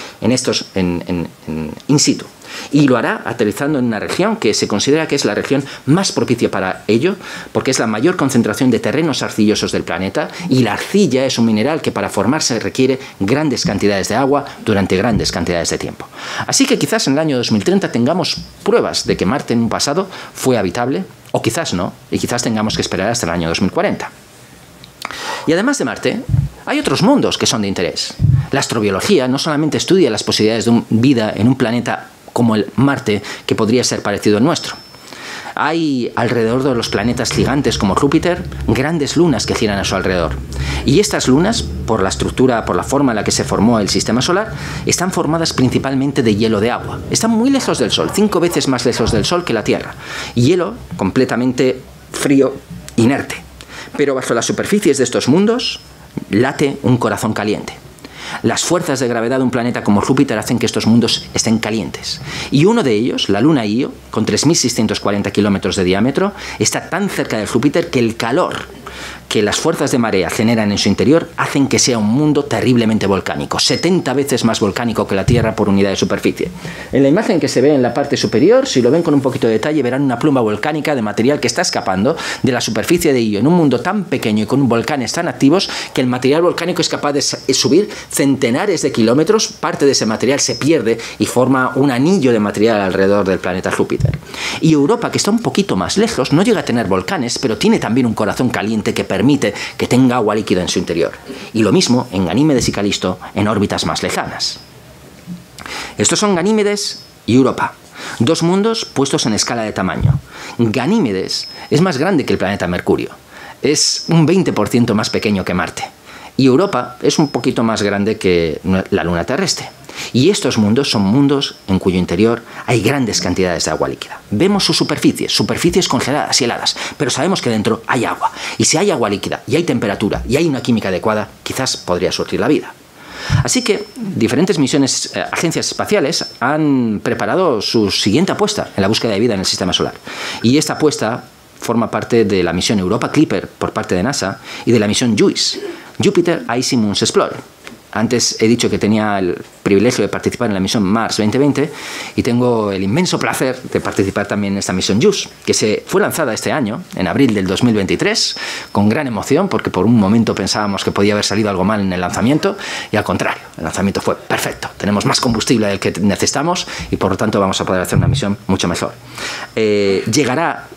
in situ. Y lo hará aterrizando en una región que se considera que es la región más propicia para ello, porque es la mayor concentración de terrenos arcillosos del planeta, y la arcilla es un mineral que para formarse requiere grandes cantidades de agua durante grandes cantidades de tiempo. Así que quizás en el año 2030 tengamos pruebas de que Marte en un pasado fue habitable, o quizás no, y quizás tengamos que esperar hasta el año 2040. Y además de Marte, hay otros mundos que son de interés. La astrobiología no solamente estudia las posibilidades de vida en un planeta como el Marte, que podría ser parecido al nuestro. Hay alrededor de los planetas gigantes como Júpiter grandes lunas que giran a su alrededor. Y estas lunas, por la estructura, por la forma en la que se formó el sistema solar, están formadas principalmente de hielo de agua. Están muy lejos del Sol, 5 veces más lejos del Sol que la Tierra. Hielo completamente frío, inerte. Pero bajo las superficies de estos mundos late un corazón caliente. Las fuerzas de gravedad de un planeta como Júpiter hacen que estos mundos estén calientes. Y uno de ellos, la luna Io, con 3.640 kilómetros de diámetro, está tan cerca de Júpiter que el calor que las fuerzas de marea generan en su interior hacen que sea un mundo terriblemente volcánico, 70 veces más volcánico que la Tierra por unidad de superficie. En la imagen que se ve en la parte superior, si lo ven con un poquito de detalle, verán una pluma volcánica de material que está escapando de la superficie de Io en un mundo tan pequeño y con volcanes tan activos que el material volcánico es capaz de subir centenares de kilómetros. Parte de ese material se pierde y forma un anillo de material alrededor del planeta Júpiter. Y Europa, que está un poquito más lejos, no llega a tener volcanes, pero tiene también un corazón caliente que permite que tenga agua líquida en su interior. Y lo mismo en Ganímedes y Calisto en órbitas más lejanas. Estos son Ganímedes y Europa, dos mundos puestos en escala de tamaño. Ganímedes es más grande que el planeta Mercurio, es un 20% más pequeño que Marte. Y Europa es un poquito más grande que la Luna terrestre. Y estos mundos son mundos en cuyo interior hay grandes cantidades de agua líquida. Vemos sus superficies congeladas y heladas, pero sabemos que dentro hay agua. Y si hay agua líquida, y hay temperatura, y hay una química adecuada, quizás podría surgir la vida. Así que diferentes agencias espaciales han preparado su siguiente apuesta en la búsqueda de vida en el sistema solar. Y esta apuesta forma parte de la misión Europa Clipper por parte de NASA y de la misión JUICE, Jupiter Icy Moons Explorer. Antes he dicho que tenía el privilegio de participar en la misión Mars 2020 y tengo el inmenso placer de participar también en esta misión JUICE, que se fue lanzada este año, en abril del 2023, con gran emoción, porque por un momento pensábamos que podía haber salido algo mal en el lanzamiento, y al contrario, el lanzamiento fue perfecto. Tenemos más combustible del que necesitamos y por lo tanto vamos a poder hacer una misión mucho mejor. Llegará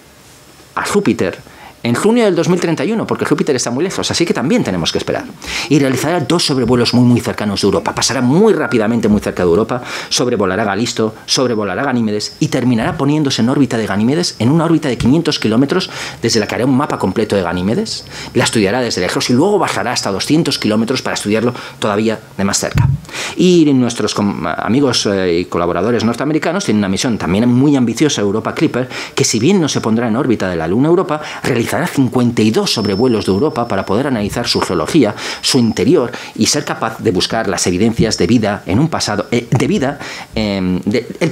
a Júpiter en junio del 2031, porque Júpiter está muy lejos, así que también tenemos que esperar. Y realizará 2 sobrevuelos muy cercanos de Europa. Pasará muy rápidamente muy cerca de Europa, sobrevolará Calisto, sobrevolará Ganímedes y terminará poniéndose en órbita de Ganímedes, en una órbita de 500 kilómetros, desde la que hará un mapa completo de Ganímedes, la estudiará desde lejos y luego bajará hasta 200 kilómetros para estudiarlo todavía de más cerca. Y nuestros amigos y colaboradores norteamericanos tienen una misión también muy ambiciosa, Europa Clipper, que si bien no se pondrá en órbita de la Luna Europa, realizará 52 sobrevuelos de Europa para poder analizar su geología, su interior y ser capaz de buscar las evidencias de vida en un pasado, el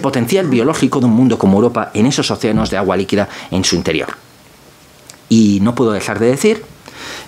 potencial biológico de un mundo como Europa en esos océanos de agua líquida en su interior. Y no puedo dejar de decir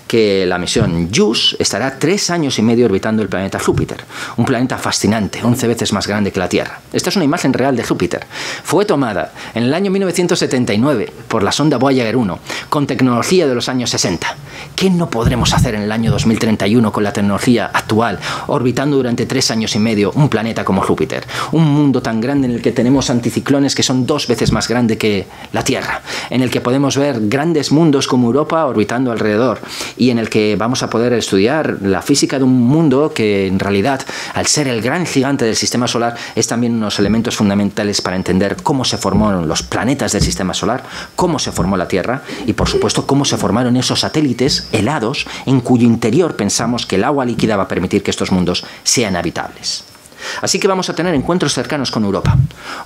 que la misión JUICE estará 3 años y medio orbitando el planeta Júpiter, un planeta fascinante, 11 veces más grande que la Tierra. Esta es una imagen real de Júpiter. Fue tomada en el año 1979 por la sonda Voyager 1, con tecnología de los años 60. ¿Qué no podremos hacer en el año 2031 con la tecnología actual, orbitando durante 3 años y medio un planeta como Júpiter? Un mundo tan grande en el que tenemos anticiclones que son 2 veces más grandes que la Tierra, en el que podemos ver grandes mundos como Europa orbitando alrededor, y en el que vamos a poder estudiar la física de un mundo que en realidad, al ser el gran gigante del sistema solar, es también unos elementos fundamentales para entender cómo se formaron los planetas del sistema solar, cómo se formó la Tierra y, por supuesto, cómo se formaron esos satélites helados en cuyo interior pensamos que el agua líquida va a permitir que estos mundos sean habitables. Así que vamos a tener encuentros cercanos con Europa.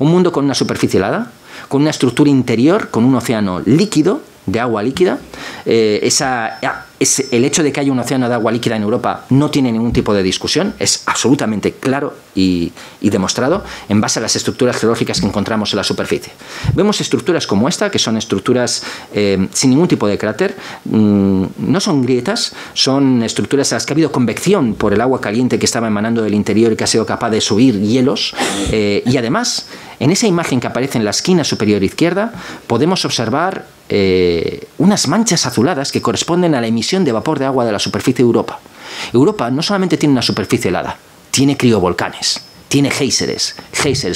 Un mundo con una superficie helada, con una estructura interior, con un océano líquido, de agua líquida. El hecho de que haya un océano de agua líquida en Europa no tiene ningún tipo de discusión, es absolutamente claro y demostrado en base a las estructuras geológicas que encontramos en la superficie. Vemos estructuras como esta, que son estructuras sin ningún tipo de cráter, no son grietas, son estructuras a las que ha habido convección por el agua caliente que estaba emanando del interior y que ha sido capaz de subir hielos, y además, en esa imagen que aparece en la esquina superior izquierda, podemos observar unas manchas azuladas que corresponden a la emisión de vapor de agua de la superficie de Europa. Europa no solamente tiene una superficie helada, tiene criovolcanes, tiene géiseres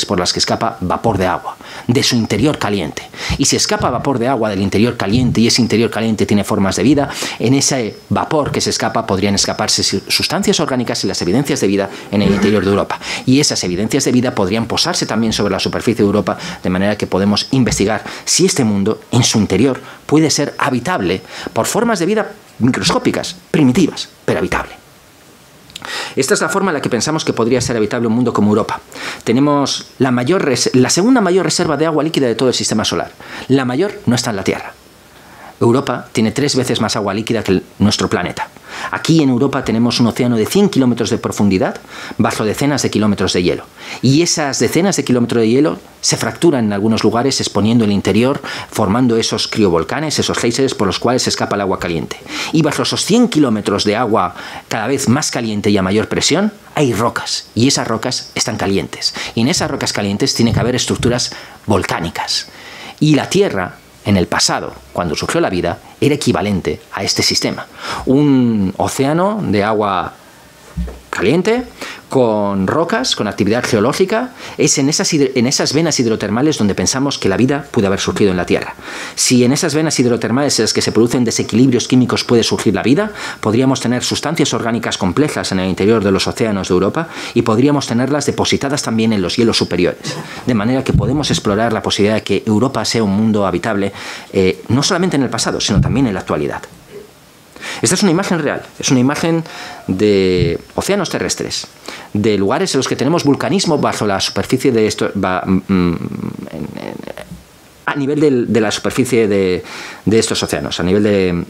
por las que escapa vapor de agua, de su interior caliente. Y si escapa vapor de agua del interior caliente y ese interior caliente tiene formas de vida, en ese vapor que se escapa podrían escaparse sustancias orgánicas y las evidencias de vida en el interior de Europa. Y esas evidencias de vida podrían posarse también sobre la superficie de Europa, de manera que podemos investigar si este mundo en su interior puede ser habitable por formas de vida microscópicas, primitivas, pero habitable. Esta es la forma en la que pensamos que podría ser habitable un mundo como Europa. Tenemos la segunda mayor reserva de agua líquida de todo el sistema solar. La mayor no está en la Tierra. Europa tiene 3 veces más agua líquida que nuestro planeta. Aquí en Europa tenemos un océano de 100 kilómetros de profundidad bajo decenas de kilómetros de hielo. Y esas decenas de kilómetros de hielo se fracturan en algunos lugares exponiendo el interior, formando esos criovolcanes, esos géiseres por los cuales se escapa el agua caliente. Y bajo esos 100 kilómetros de agua cada vez más caliente y a mayor presión, hay rocas. Y esas rocas están calientes. Y en esas rocas calientes tiene que haber estructuras volcánicas. Y la Tierra, en el pasado, cuando surgió la vida, era equivalente a este sistema. Un océano de agua caliente, con rocas, con actividad geológica. Es en esas venas hidrotermales donde pensamos que la vida puede haber surgido en la Tierra. Si en esas venas hidrotermales en las que se producen desequilibrios químicos puede surgir la vida, podríamos tener sustancias orgánicas complejas en el interior de los océanos de Europa y podríamos tenerlas depositadas también en los hielos superiores. De manera que podemos explorar la posibilidad de que Europa sea un mundo habitable, no solamente en el pasado, sino también en la actualidad. Esta es una imagen real, es una imagen de océanos terrestres, de lugares en los que tenemos vulcanismo bajo la superficie de esto, a nivel de la superficie de estos océanos, a nivel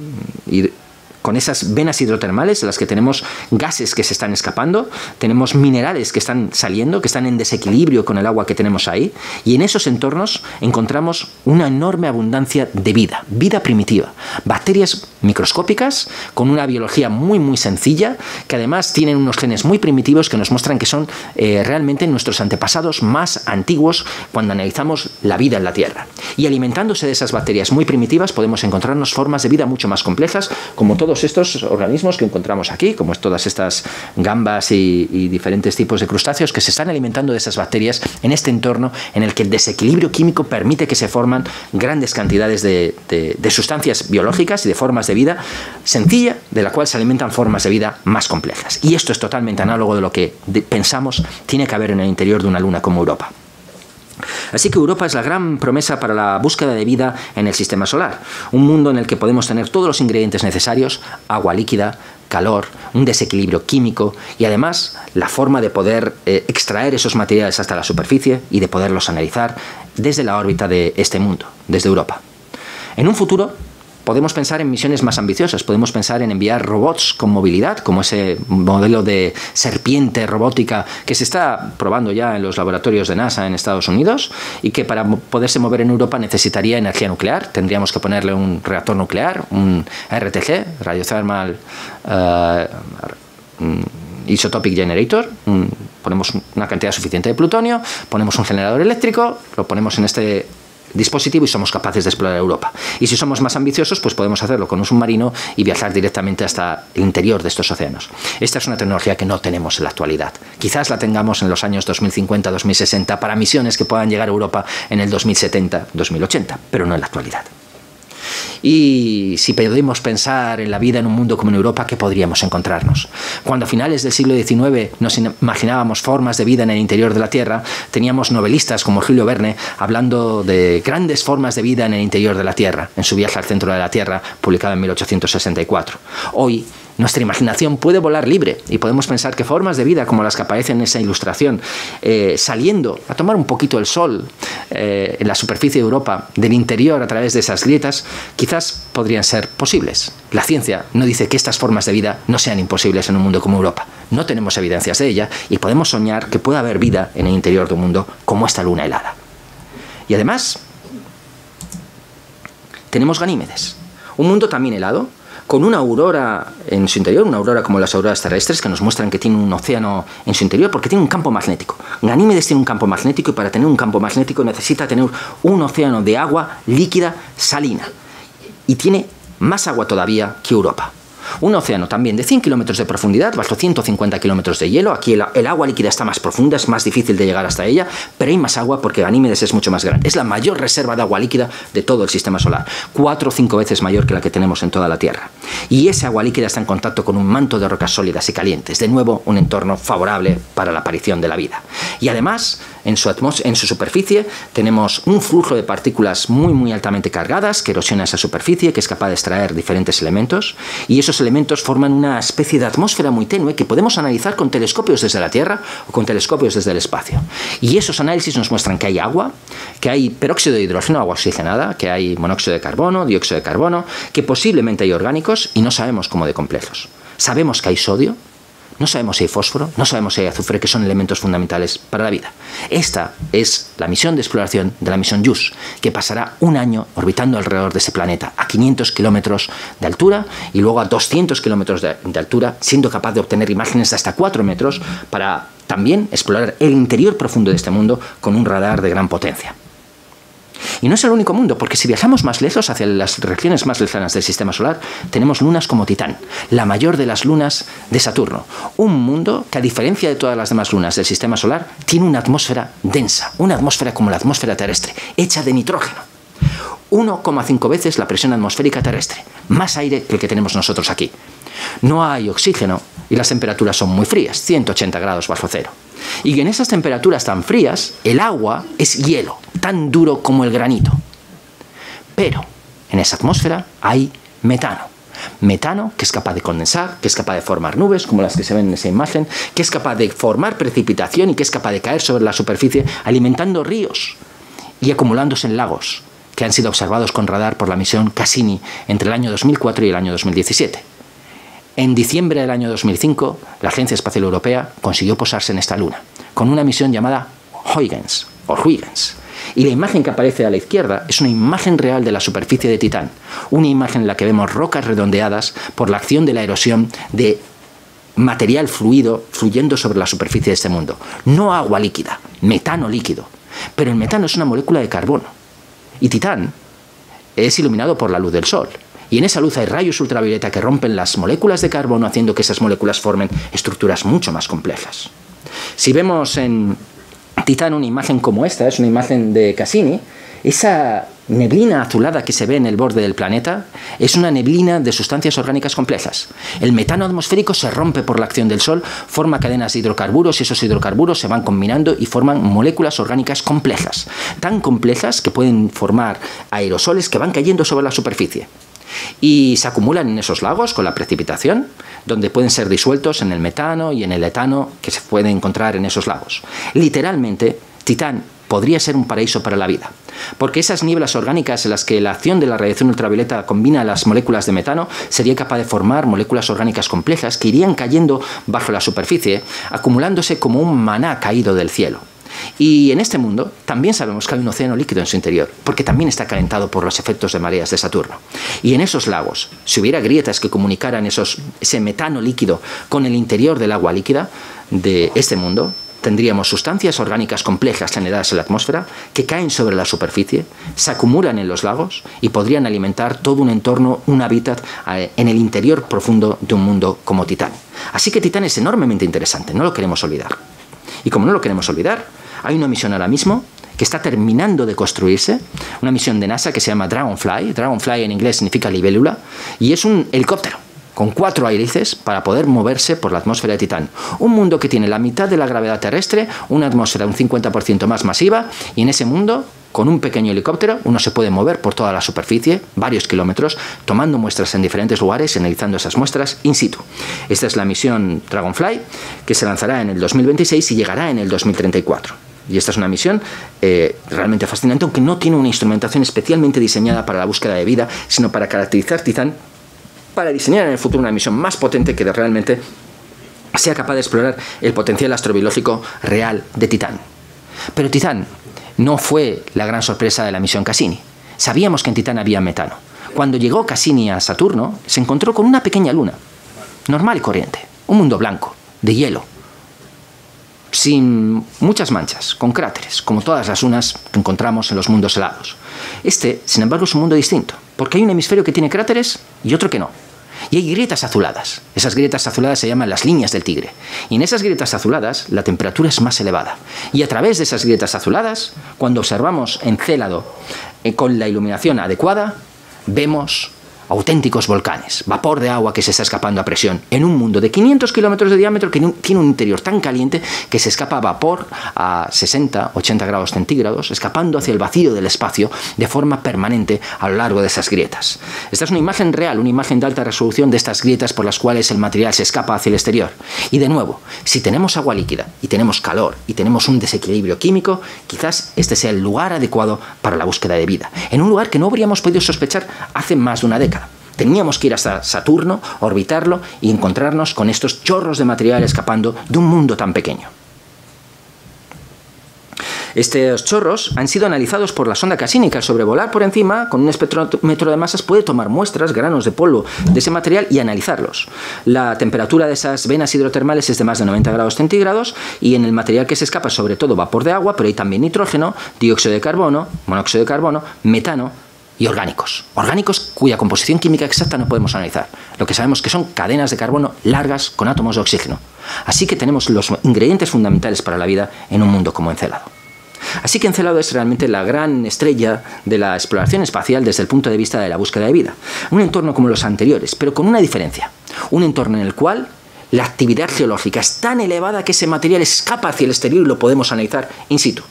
con esas venas hidrotermales en las que tenemos gases que se están escapando, tenemos minerales que están saliendo, que están en desequilibrio con el agua que tenemos ahí, y en esos entornos encontramos una enorme abundancia de vida, vida primitiva, bacterias microscópicas con una biología muy muy sencilla, que además tienen unos genes muy primitivos que nos muestran que son realmente nuestros antepasados más antiguos cuando analizamos la vida en la Tierra. Y alimentándose de esas bacterias muy primitivas podemos encontrarnos formas de vida mucho más complejas, como todos estos organismos que encontramos aquí, como todas estas gambas y diferentes tipos de crustáceos que se están alimentando de esas bacterias en este entorno en el que el desequilibrio químico permite que se forman grandes cantidades de sustancias biológicas y de formas de vida sencilla, de la cual se alimentan formas de vida más complejas. Y esto es totalmente análogo de lo que pensamos tiene que haber en el interior de una luna como Europa. Así que Europa es la gran promesa para la búsqueda de vida en el sistema solar. Un mundo en el que podemos tener todos los ingredientes necesarios: agua líquida, calor, un desequilibrio químico y además la forma de poder extraer esos materiales hasta la superficie y de poderlos analizar desde la órbita de este mundo, desde Europa. En un futuro podemos pensar en misiones más ambiciosas, podemos pensar en enviar robots con movilidad, como ese modelo de serpiente robótica que se está probando ya en los laboratorios de NASA en Estados Unidos y que para poderse mover en Europa necesitaría energía nuclear. Tendríamos que ponerle un reactor nuclear, un RTG, Radiothermal Isotopic Generator, ponemos una cantidad suficiente de plutonio, ponemos un generador eléctrico, lo ponemos en este dispositivo y somos capaces de explorar Europa. Y si somos más ambiciosos, pues podemos hacerlo con un submarino y viajar directamente hasta el interior de estos océanos. Esta es una tecnología que no tenemos en la actualidad. Quizás la tengamos en los años 2050-2060 para misiones que puedan llegar a Europa en el 2070-2080, pero no en la actualidad. Y si podemos pensar en la vida en un mundo como en Europa, ¿qué podríamos encontrarnos? Cuando a finales del siglo XIX nos imaginábamos formas de vida en el interior de la Tierra, teníamos novelistas como Julio Verne hablando de grandes formas de vida en el interior de la Tierra, en su Viaje al centro de la Tierra, publicado en 1864. Hoy, nuestra imaginación puede volar libre y podemos pensar que formas de vida como las que aparecen en esa ilustración, saliendo a tomar un poquito el sol en la superficie de Europa, del interior a través de esas grietas, quizás podrían ser posibles. La ciencia no dice que estas formas de vida no sean imposibles en un mundo como Europa. No tenemos evidencias de ella y podemos soñar que pueda haber vida en el interior de un mundo como esta luna helada. Y además, tenemos Ganímedes, un mundo también helado, con una aurora en su interior, una aurora como las auroras terrestres, que nos muestran que tiene un océano en su interior, porque tiene un campo magnético. Ganímedes tiene un campo magnético y para tener un campo magnético necesita tener un océano de agua líquida salina. Y tiene más agua todavía que Europa. Un océano también de 100 kilómetros de profundidad, bajo 150 kilómetros de hielo. Aquí el agua líquida está más profunda, es más difícil de llegar hasta ella, pero hay más agua porque Ganímedes es mucho más grande. Es la mayor reserva de agua líquida de todo el sistema solar, 4 o 5 veces mayor que la que tenemos en toda la Tierra. Y esa agua líquida está en contacto con un manto de rocas sólidas y calientes, de nuevo un entorno favorable para la aparición de la vida. Y además, en su superficie tenemos un flujo de partículas muy altamente cargadas que erosiona esa superficie, que es capaz de extraer diferentes elementos, y esos elementos forman una especie de atmósfera muy tenue que podemos analizar con telescopios desde la Tierra o con telescopios desde el espacio. Y esos análisis nos muestran que hay agua, que hay peróxido de hidrógeno, agua oxigenada, que hay monóxido de carbono, dióxido de carbono, que posiblemente hay orgánicos y no sabemos cómo de complejos. Sabemos que hay sodio, no sabemos si hay fósforo, no sabemos si hay azufre, que son elementos fundamentales para la vida. Esta es la misión de exploración de la misión JUICE, que pasará un año orbitando alrededor de ese planeta a 500 kilómetros de altura y luego a 200 kilómetros de altura, siendo capaz de obtener imágenes de hasta 4 metros para también explorar el interior profundo de este mundo con un radar de gran potencia. Y no es el único mundo, porque si viajamos más lejos, hacia las regiones más lejanas del sistema solar, tenemos lunas como Titán, la mayor de las lunas de Saturno. Un mundo que, a diferencia de todas las demás lunas del sistema solar, tiene una atmósfera densa, una atmósfera como la atmósfera terrestre, hecha de nitrógeno. 1,5 veces la presión atmosférica terrestre, más aire que el que tenemos nosotros aquí. No hay oxígeno y las temperaturas son muy frías, 180 grados bajo cero. Y en esas temperaturas tan frías, el agua es hielo, tan duro como el granito. Pero en esa atmósfera hay metano. Metano que es capaz de condensar, que es capaz de formar nubes, como las que se ven en esa imagen, que es capaz de formar precipitación y que es capaz de caer sobre la superficie, alimentando ríos y acumulándose en lagos, que han sido observados con radar por la misión Cassini entre el año 2004 y el año 2017. En diciembre del año 2005, la Agencia Espacial Europea consiguió posarse en esta luna, con una misión llamada Huygens, y la imagen que aparece a la izquierda es una imagen real de la superficie de Titán, una imagen en la que vemos rocas redondeadas por la acción de la erosión de material fluido fluyendo sobre la superficie de este mundo. No agua líquida, metano líquido, pero el metano es una molécula de carbono, y Titán es iluminado por la luz del Sol. Y en esa luz hay rayos ultravioleta que rompen las moléculas de carbono, haciendo que esas moléculas formen estructuras mucho más complejas. Si vemos en Titán una imagen como esta, es una imagen de Cassini, esa neblina azulada que se ve en el borde del planeta es una neblina de sustancias orgánicas complejas. El metano atmosférico se rompe por la acción del Sol, forma cadenas de hidrocarburos y esos hidrocarburos se van combinando y forman moléculas orgánicas complejas, tan complejas que pueden formar aerosoles que van cayendo sobre la superficie. Y se acumulan en esos lagos con la precipitación, donde pueden ser disueltos en el metano y en el etano que se puede encontrar en esos lagos. Literalmente, Titán podría ser un paraíso para la vida, porque esas nieblas orgánicas en las que la acción de la radiación ultravioleta combina las moléculas de metano sería capaz de formar moléculas orgánicas complejas que irían cayendo bajo la superficie, acumulándose como un maná caído del cielo. Y en este mundo también sabemos que hay un océano líquido en su interior, porque también está calentado por los efectos de mareas de Saturno. Y en esos lagos, si hubiera grietas que comunicaran ese metano líquido con el interior del agua líquida de este mundo, tendríamos sustancias orgánicas complejas generadas en la atmósfera que caen sobre la superficie, se acumulan en los lagos y podrían alimentar todo un entorno, un hábitat en el interior profundo de un mundo como Titán. Así que Titán es enormemente interesante, no lo queremos olvidar. Y como no lo queremos olvidar, hay una misión ahora mismo que está terminando de construirse, una misión de NASA que se llama Dragonfly. Dragonfly en inglés significa libélula, y es un helicóptero con 4 hélices para poder moverse por la atmósfera de Titán. Un mundo que tiene la mitad de la gravedad terrestre, una atmósfera un 50% más masiva, y en ese mundo, con un pequeño helicóptero, uno se puede mover por toda la superficie, varios kilómetros, tomando muestras en diferentes lugares y analizando esas muestras in situ. Esta es la misión Dragonfly, que se lanzará en el 2026 y llegará en el 2034. Y esta es una misión realmente fascinante, aunque no tiene una instrumentación especialmente diseñada para la búsqueda de vida, sino para caracterizar Titán, para diseñar en el futuro una misión más potente que realmente sea capaz de explorar el potencial astrobiológico real de Titán. Pero Titán no fue la gran sorpresa de la misión Cassini. Sabíamos que en Titán había metano. Cuando llegó Cassini a Saturno, se encontró con una pequeña luna, normal y corriente, un mundo blanco, de hielo, sin muchas manchas, con cráteres, como todas las lunas que encontramos en los mundos helados. Este, sin embargo, es un mundo distinto, porque hay un hemisferio que tiene cráteres y otro que no. Y hay grietas azuladas. Esas grietas azuladas se llaman las líneas del Tigre. Y en esas grietas azuladas la temperatura es más elevada. Y a través de esas grietas azuladas, cuando observamos Encélado con la iluminación adecuada, vemos auténticos volcanes, vapor de agua que se está escapando a presión en un mundo de 500 kilómetros de diámetro que tiene un interior tan caliente que se escapa vapor a 60, 80 grados centígrados, escapando hacia el vacío del espacio de forma permanente a lo largo de esas grietas. Esta es una imagen real, una imagen de alta resolución de estas grietas por las cuales el material se escapa hacia el exterior. Y de nuevo, si tenemos agua líquida y tenemos calor y tenemos un desequilibrio químico, quizás este sea el lugar adecuado para la búsqueda de vida, en un lugar que no habríamos podido sospechar hace más de una década. Teníamos que ir hasta Saturno, orbitarlo y encontrarnos con estos chorros de material escapando de un mundo tan pequeño. Estos chorros han sido analizados por la sonda Cassini, que al sobrevolar por encima, con un espectrómetro de masas, puede tomar muestras, granos de polvo de ese material y analizarlos. La temperatura de esas venas hidrotermales es de más de 90 grados centígrados y en el material que se escapa sobre todo vapor de agua, pero hay también nitrógeno, dióxido de carbono, monóxido de carbono, metano y orgánicos cuya composición química exacta no podemos analizar. Lo que sabemos que son cadenas de carbono largas con átomos de oxígeno. Así que tenemos los ingredientes fundamentales para la vida en un mundo como Encélado. Así que Encélado es realmente la gran estrella de la exploración espacial desde el punto de vista de la búsqueda de vida. Un entorno como los anteriores, pero con una diferencia. Un entorno en el cual la actividad geológica es tan elevada que ese material escapa hacia el exterior y lo podemos analizar in situ.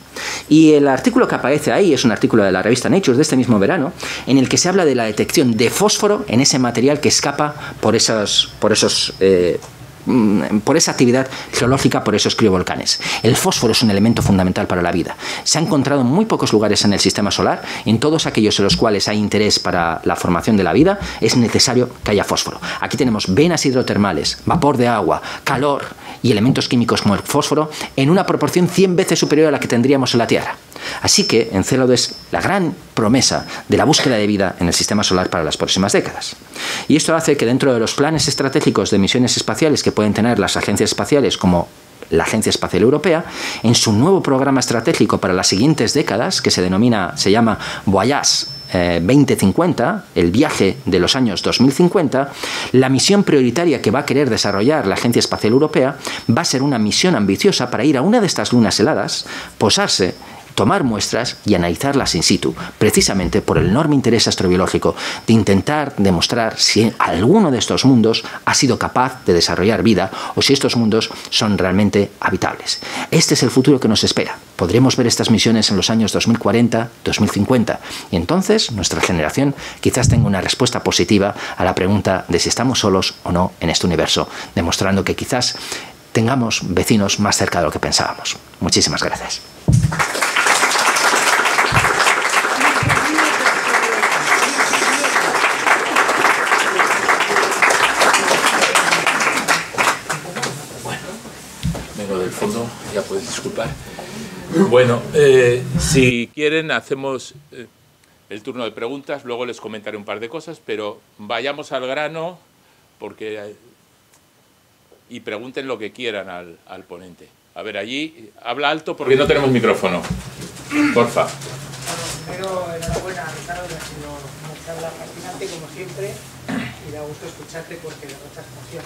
Y el artículo que aparece ahí es un artículo de la revista Nature de este mismo verano, en el que se habla de la detección de fósforo en ese material que escapa por esa actividad geológica, por esos criovolcanes. El fósforo es un elemento fundamental para la vida. Se ha encontrado en muy pocos lugares en el sistema solar. En todos aquellos en los cuales hay interés para la formación de la vida, es necesario que haya fósforo. Aquí tenemos venas hidrotermales, vapor de agua, calor y elementos químicos como el fósforo en una proporción 100 veces superior a la que tendríamos en la Tierra. Así que Encélado es la gran promesa de la búsqueda de vida en el sistema solar para las próximas décadas. Y esto hace que dentro de los planes estratégicos de misiones espaciales que pueden tener las agencias espaciales como la Agencia Espacial Europea, en su nuevo programa estratégico para las siguientes décadas, que se llama Voyage 2050, el viaje de los años 2050, la misión prioritaria que va a querer desarrollar la Agencia Espacial Europea va a ser una misión ambiciosa para ir a una de estas lunas heladas, posarse, tomar muestras y analizarlas in situ, precisamente por el enorme interés astrobiológico de intentar demostrar si alguno de estos mundos ha sido capaz de desarrollar vida o si estos mundos son realmente habitables. Este es el futuro que nos espera. Podremos ver estas misiones en los años 2040, 2050, y entonces nuestra generación quizás tenga una respuesta positiva a la pregunta de si estamos solos o no en este universo, demostrando que quizás tengamos vecinos más cerca de lo que pensábamos. Muchísimas gracias. Vengo del fondo, ya puedes disculpar. Bueno, si quieren hacemos el turno de preguntas, luego les comentaré un par de cosas, pero vayamos al grano porque y pregunten lo que quieran al ponente. A ver, allí, habla alto porque no tenemos micrófono. Porfa. Bueno, primero, enhorabuena, Ricardo, que ha sido una charla fascinante, como siempre, y da gusto escucharte porque derrochas pasión.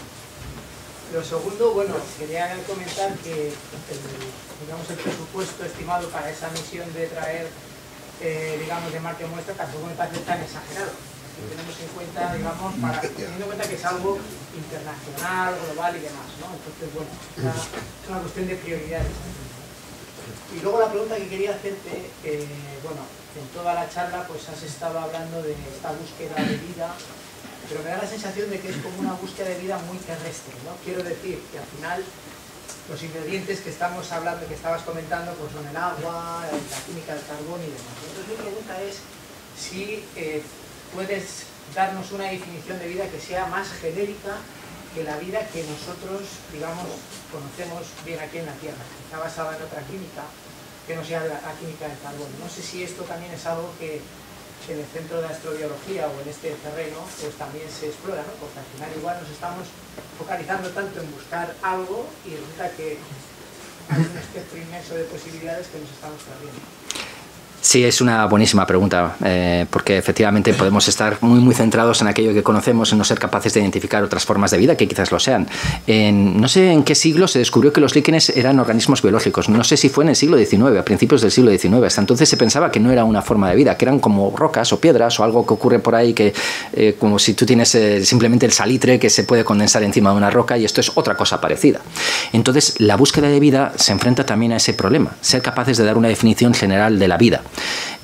Lo segundo, bueno, quería comentar que el presupuesto estimado para esa misión de traer, digamos, de Marte muestra tampoco me parece tan exagerado. Si tenemos en cuenta, digamos, teniendo en cuenta que es algo internacional, global y demás, ¿no? Entonces, bueno, es una cuestión de prioridades. Y luego la pregunta que quería hacerte, bueno, en toda la charla pues has estado hablando de esta búsqueda de vida, pero me da la sensación de que es como una búsqueda de vida muy terrestre, ¿no? Quiero decir que al final los ingredientes que estamos hablando, que estabas comentando, pues son el agua, la química del carbón y demás. Entonces mi pregunta es si puedes darnos una definición de vida que sea más genérica que la vida que nosotros, digamos, conocemos bien aquí en la Tierra, que está basada en otra química, que no sea la química del carbón. No sé si esto también es algo que en el centro de astrobiología o en este terreno pues también se explora, ¿no? Porque al final igual nos estamos focalizando tanto en buscar algo y resulta que hay un espectro inmenso de posibilidades que nos estamos perdiendo. Sí, es una buenísima pregunta, porque efectivamente podemos estar muy centrados en aquello que conocemos, en no ser capaces de identificar otras formas de vida que quizás lo sean. No sé en qué siglo se descubrió que los líquenes eran organismos biológicos. No sé si fue en el siglo XIX, a principios del siglo XIX. Hasta entonces se pensaba que no era una forma de vida, que eran como rocas o piedras o algo que ocurre por ahí, que como si tú tienes simplemente el salitre que se puede condensar encima de una roca, y esto es otra cosa parecida. Entonces, la búsqueda de vida se enfrenta también a ese problema, ser capaces de dar una definición general de la vida.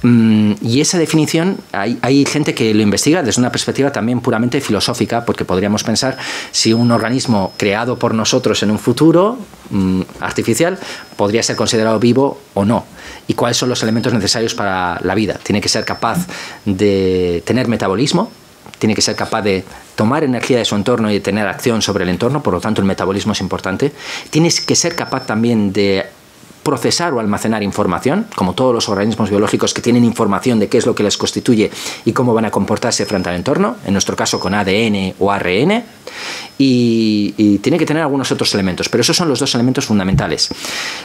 Y esa definición, hay gente que lo investiga desde una perspectiva también puramente filosófica, porque podríamos pensar si un organismo creado por nosotros en un futuro artificial podría ser considerado vivo o no, y cuáles son los elementos necesarios para la vida. Tiene que ser capaz de tener metabolismo, tiene que ser capaz de tomar energía de su entorno y de tener acción sobre el entorno, por lo tanto el metabolismo es importante. Tienes que ser capaz también de procesar o almacenar información, como todos los organismos biológicos que tienen información de qué es lo que les constituye y cómo van a comportarse frente al entorno, en nuestro caso con ADN o ARN, y tiene que tener algunos otros elementos, pero esos son los dos elementos fundamentales.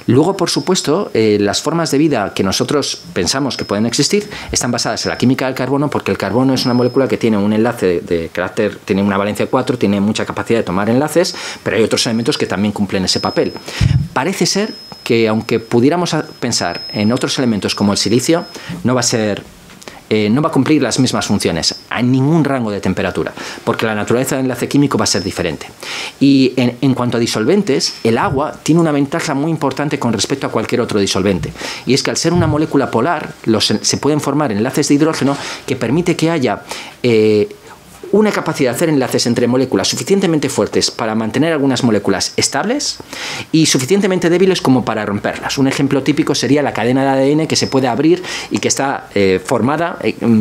Luego, por supuesto, las formas de vida que nosotros pensamos que pueden existir están basadas en la química del carbono, porque el carbono es una molécula que tiene un enlace de carácter, tiene una valencia 4, tiene mucha capacidad de tomar enlaces, pero hay otros elementos que también cumplen ese papel. Parece ser que aunque pudiéramos pensar en otros elementos como el silicio, no va a cumplir las mismas funciones a ningún rango de temperatura, porque la naturaleza del enlace químico va a ser diferente. Y en cuanto a disolventes, el agua tiene una ventaja muy importante con respecto a cualquier otro disolvente, y es que al ser una molécula polar, se pueden formar enlaces de hidrógeno que permite que haya una capacidad de hacer enlaces entre moléculas suficientemente fuertes para mantener algunas moléculas estables y suficientemente débiles como para romperlas. Un ejemplo típico sería la cadena de ADN, que se puede abrir y que está formada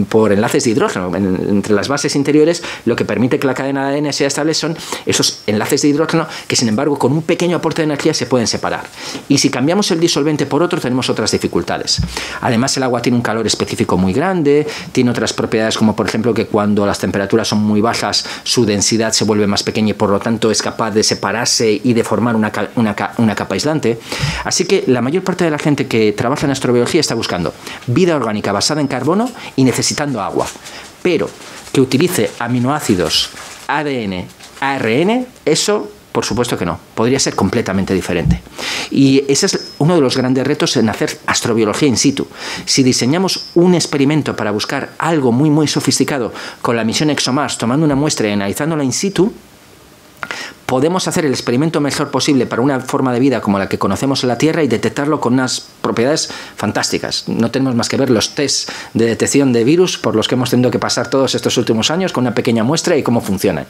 por enlaces de hidrógeno. Entre las bases interiores, lo que permite que la cadena de ADN sea estable son esos enlaces de hidrógeno que, sin embargo, con un pequeño aporte de energía se pueden separar. Y si cambiamos el disolvente por otro, tenemos otras dificultades. Además, el agua tiene un calor específico muy grande, tiene otras propiedades como, por ejemplo, que cuando las temperaturas son muy bajas, su densidad se vuelve más pequeña y por lo tanto es capaz de separarse y de formar una capa aislante. Así que la mayor parte de la gente que trabaja en astrobiología está buscando vida orgánica basada en carbono y necesitando agua, pero que utilice aminoácidos, ADN, ARN, eso por supuesto que no, podría ser completamente diferente. Y ese es uno de los grandes retos en hacer astrobiología in situ. Si diseñamos un experimento para buscar algo muy, muy sofisticado con la misión ExoMars, tomando una muestra y analizándola in situ, podemos hacer el experimento mejor posible para una forma de vida como la que conocemos en la Tierra y detectarlo con unas propiedades fantásticas. No tenemos más que ver los test de detección de virus por los que hemos tenido que pasar todos estos últimos años con una pequeña muestra y cómo funcionan.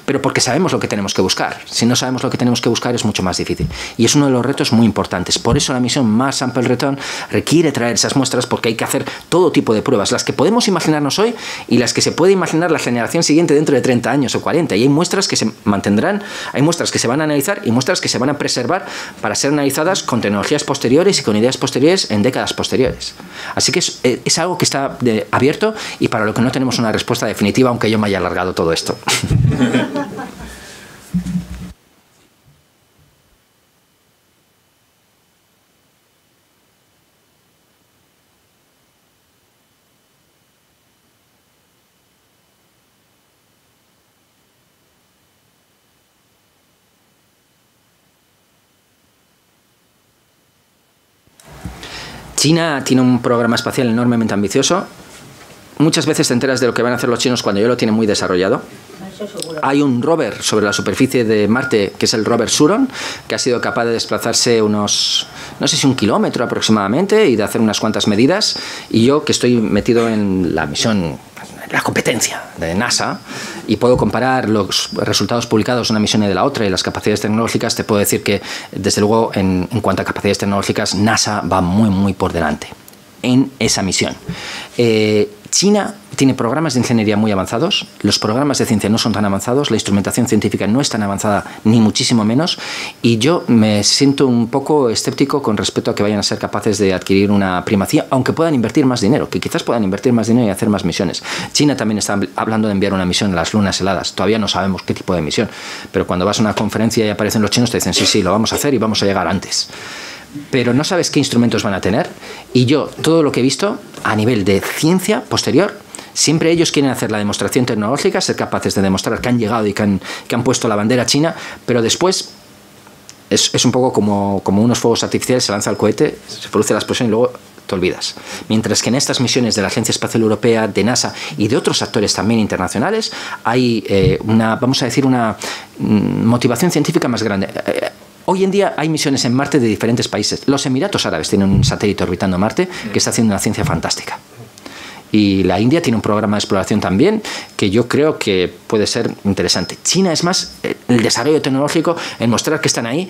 Pero porque sabemos lo que tenemos que buscar. Si no sabemos lo que tenemos que buscar es mucho más difícil. Y es uno de los retos muy importantes. Por eso la misión Mars Sample Return requiere traer esas muestras, porque hay que hacer todo tipo de pruebas, las que podemos imaginarnos hoy y las que se puede imaginar la generación siguiente dentro de 30 años o 40. Y hay muestras que se mantendrán. Hay muestras que se van a analizar y muestras que se van a preservar para ser analizadas con tecnologías posteriores y con ideas posteriores en décadas posteriores. Así que es algo que está abierto y para lo que no tenemos una respuesta definitiva, aunque yo me haya alargado todo esto. China tiene un programa espacial enormemente ambicioso. Muchas veces te enteras de lo que van a hacer los chinos cuando ya lo tienen muy desarrollado. Hay un rover sobre la superficie de Marte, que es el rover Suron, que ha sido capaz de desplazarse unos, no sé si 1 kilómetro aproximadamente, y de hacer unas cuantas medidas. Y yo, que estoy metido en la misión, la competencia de NASA, y puedo comparar los resultados publicados de una misión y de la otra y las capacidades tecnológicas, te puedo decir que, desde luego, en cuanto a capacidades tecnológicas, NASA va muy, muy por delante en esa misión. China tiene programas de ingeniería muy avanzados, los programas de ciencia no son tan avanzados, la instrumentación científica no es tan avanzada, ni muchísimo menos, y yo me siento un poco escéptico con respecto a que vayan a ser capaces de adquirir una primacía, aunque puedan invertir más dinero, que quizás puedan invertir más dinero y hacer más misiones. China también está hablando de enviar una misión a las lunas heladas, todavía no sabemos qué tipo de misión, pero cuando vas a una conferencia y aparecen los chinos te dicen sí, lo vamos a hacer y vamos a llegar antes. Pero no sabes qué instrumentos van a tener, y yo, todo lo que he visto a nivel de ciencia posterior, siempre ellos quieren hacer la demostración tecnológica, ser capaces de demostrar que han llegado y que han puesto la bandera china, pero después es un poco como unos fuegos artificiales, se lanza el cohete, se produce la explosión y luego te olvidas. Mientras que en estas misiones de la Agencia Espacial Europea, de NASA y de otros actores también internacionales, hay una motivación científica más grande. Hoy en día hay misiones en Marte de diferentes países. Los Emiratos Árabes tienen un satélite orbitando Marte que está haciendo una ciencia fantástica. Y la India tiene un programa de exploración también que yo creo que puede ser interesante. China es más el desarrollo tecnológico, el mostrar que están ahí,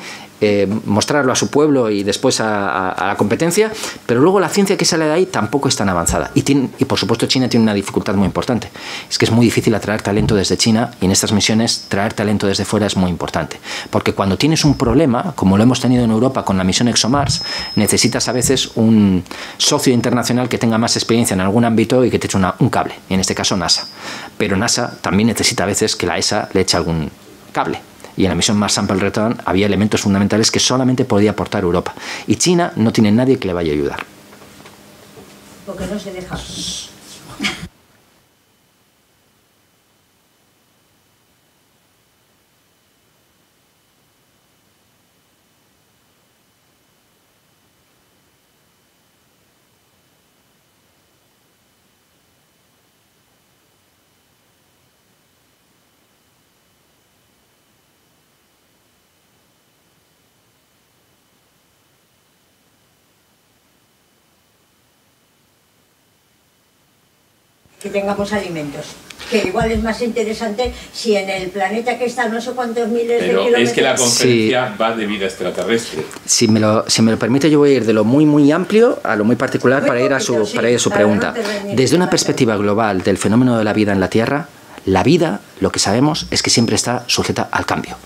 mostrarlo a su pueblo y después a la competencia, pero luego la ciencia que sale de ahí tampoco es tan avanzada. Y por supuesto China tiene una dificultad muy importante. Es que es muy difícil atraer talento desde China, y en estas misiones traer talento desde fuera es muy importante. Porque cuando tienes un problema, como lo hemos tenido en Europa con la misión ExoMars, necesitas a veces un socio internacional que tenga más experiencia en algún ámbito y que te eche un cable, y en este caso NASA. Pero NASA también necesita a veces que la ESA le eche algún cable. Y en la misión Mars Sample Return había elementos fundamentales que solamente podía aportar Europa. Y China no tiene nadie que le vaya a ayudar. Porque no se deja. Que tengamos alimentos, que igual es más interesante si en el planeta que está no sé cuántos miles de kilómetros. Pero es que la conferencia va de vida extraterrestre. Si me lo permite, yo voy a ir de lo muy muy amplio a lo muy particular para ir a su pregunta. Desde una perspectiva global del fenómeno de la vida en la Tierra, la vida, lo que sabemos es que siempre está sujeta al cambio.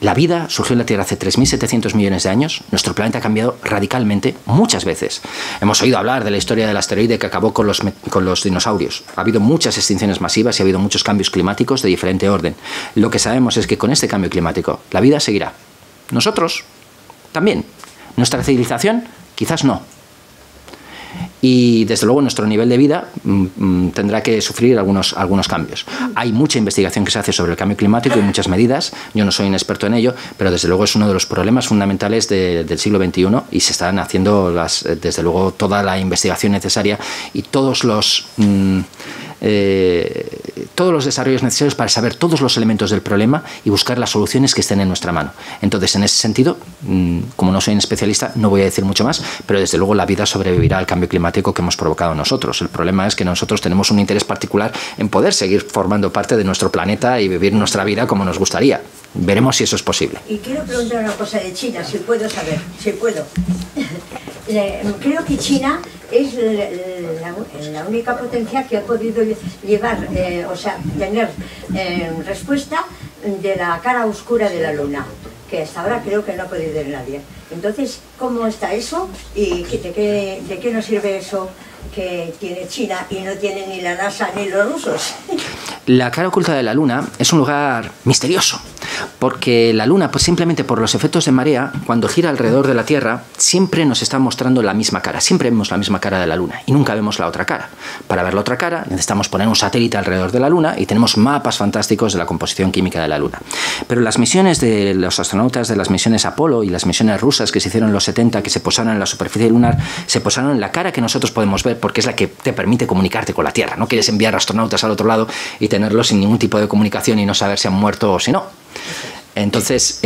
La vida surgió en la Tierra hace 3.700 millones de años. Nuestro planeta ha cambiado radicalmente muchas veces. Hemos oído hablar de la historia del asteroide que acabó con los dinosaurios. Ha habido muchas extinciones masivas y ha habido muchos cambios climáticos de diferente orden. Lo que sabemos es que con este cambio climático la vida seguirá. Nosotros también. Nuestra civilización quizás no. y desde luego nuestro nivel de vida tendrá que sufrir algunos cambios. Hay mucha investigación que se hace sobre el cambio climático y muchas medidas. Yo no soy un experto en ello, pero desde luego es uno de los problemas fundamentales del siglo XXI y se están haciendo desde luego toda la investigación necesaria y todos los desarrollos necesarios para saber todos los elementos del problema y buscar las soluciones que estén en nuestra mano. Entonces, en ese sentido, como no soy un especialista, no voy a decir mucho más, pero desde luego la vida sobrevivirá al cambio climático que hemos provocado nosotros. El problema es que nosotros tenemos un interés particular en poder seguir formando parte de nuestro planeta y vivir nuestra vida como nos gustaría. Veremos si eso es posible. Y quiero preguntar una cosa de China, si puedo saber, si puedo. Creo que China es la única potencia que ha podido llevar, tener respuesta de la cara oscura de la Luna, que hasta ahora creo que no ha podido ir nadie. Entonces, ¿cómo está eso? ¿Y de qué nos sirve eso que tiene China y no tiene ni la NASA ni los rusos? La cara oculta de la Luna es un lugar misterioso, porque la Luna, pues simplemente por los efectos de marea, cuando gira alrededor de la Tierra, siempre nos está mostrando la misma cara. Siempre vemos la misma cara de la Luna y nunca vemos la otra cara. Para ver la otra cara necesitamos poner un satélite alrededor de la Luna y tenemos mapas fantásticos de la composición química de la Luna. Pero las misiones de los astronautas de las misiones Apolo y las misiones rusas que se hicieron en los 70, que se posaron en la superficie lunar, se posaron en la cara que nosotros podemos ver porque es la que te permite comunicarte con la Tierra. No quieres enviar astronautas al otro lado y tenerlos sin ningún tipo de comunicación y no saber si han muerto o si no. Entonces,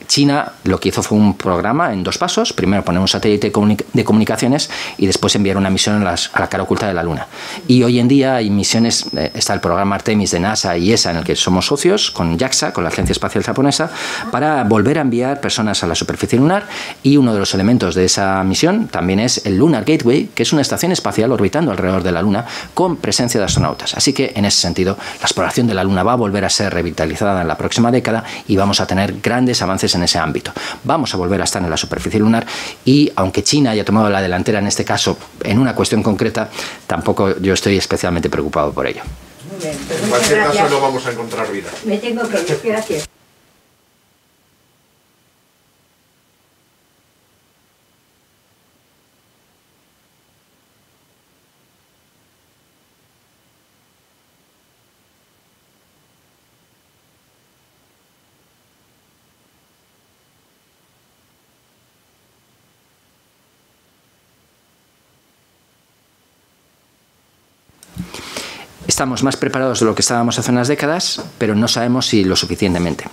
China lo que hizo fue un programa en 2 pasos. Primero poner un satélite de comunicaciones y después enviar una misión a la cara oculta de la Luna. Y hoy en día hay misiones, está el programa Artemis de NASA y ESA, en el que somos socios, con JAXA, con la Agencia Espacial Japonesa, para volver a enviar personas a la superficie lunar. Y uno de los elementos de esa misión también es el Lunar Gateway, que es una estación espacial orbitando alrededor de la Luna con presencia de astronautas. Así que, en ese sentido, la exploración de la Luna va a volver a ser revitalizada en la próxima década y vamos a tener grandes avances en ese ámbito. Vamos a volver a estar en la superficie lunar y, aunque China haya tomado la delantera en este caso en una cuestión concreta, tampoco yo estoy especialmente preocupado por ello. Muy bien, pues en cualquier caso no vamos a encontrar vida. Me tengo que ir, gracias. Estamos más preparados de lo que estábamos hace unas décadas, pero no sabemos si lo suficientemente.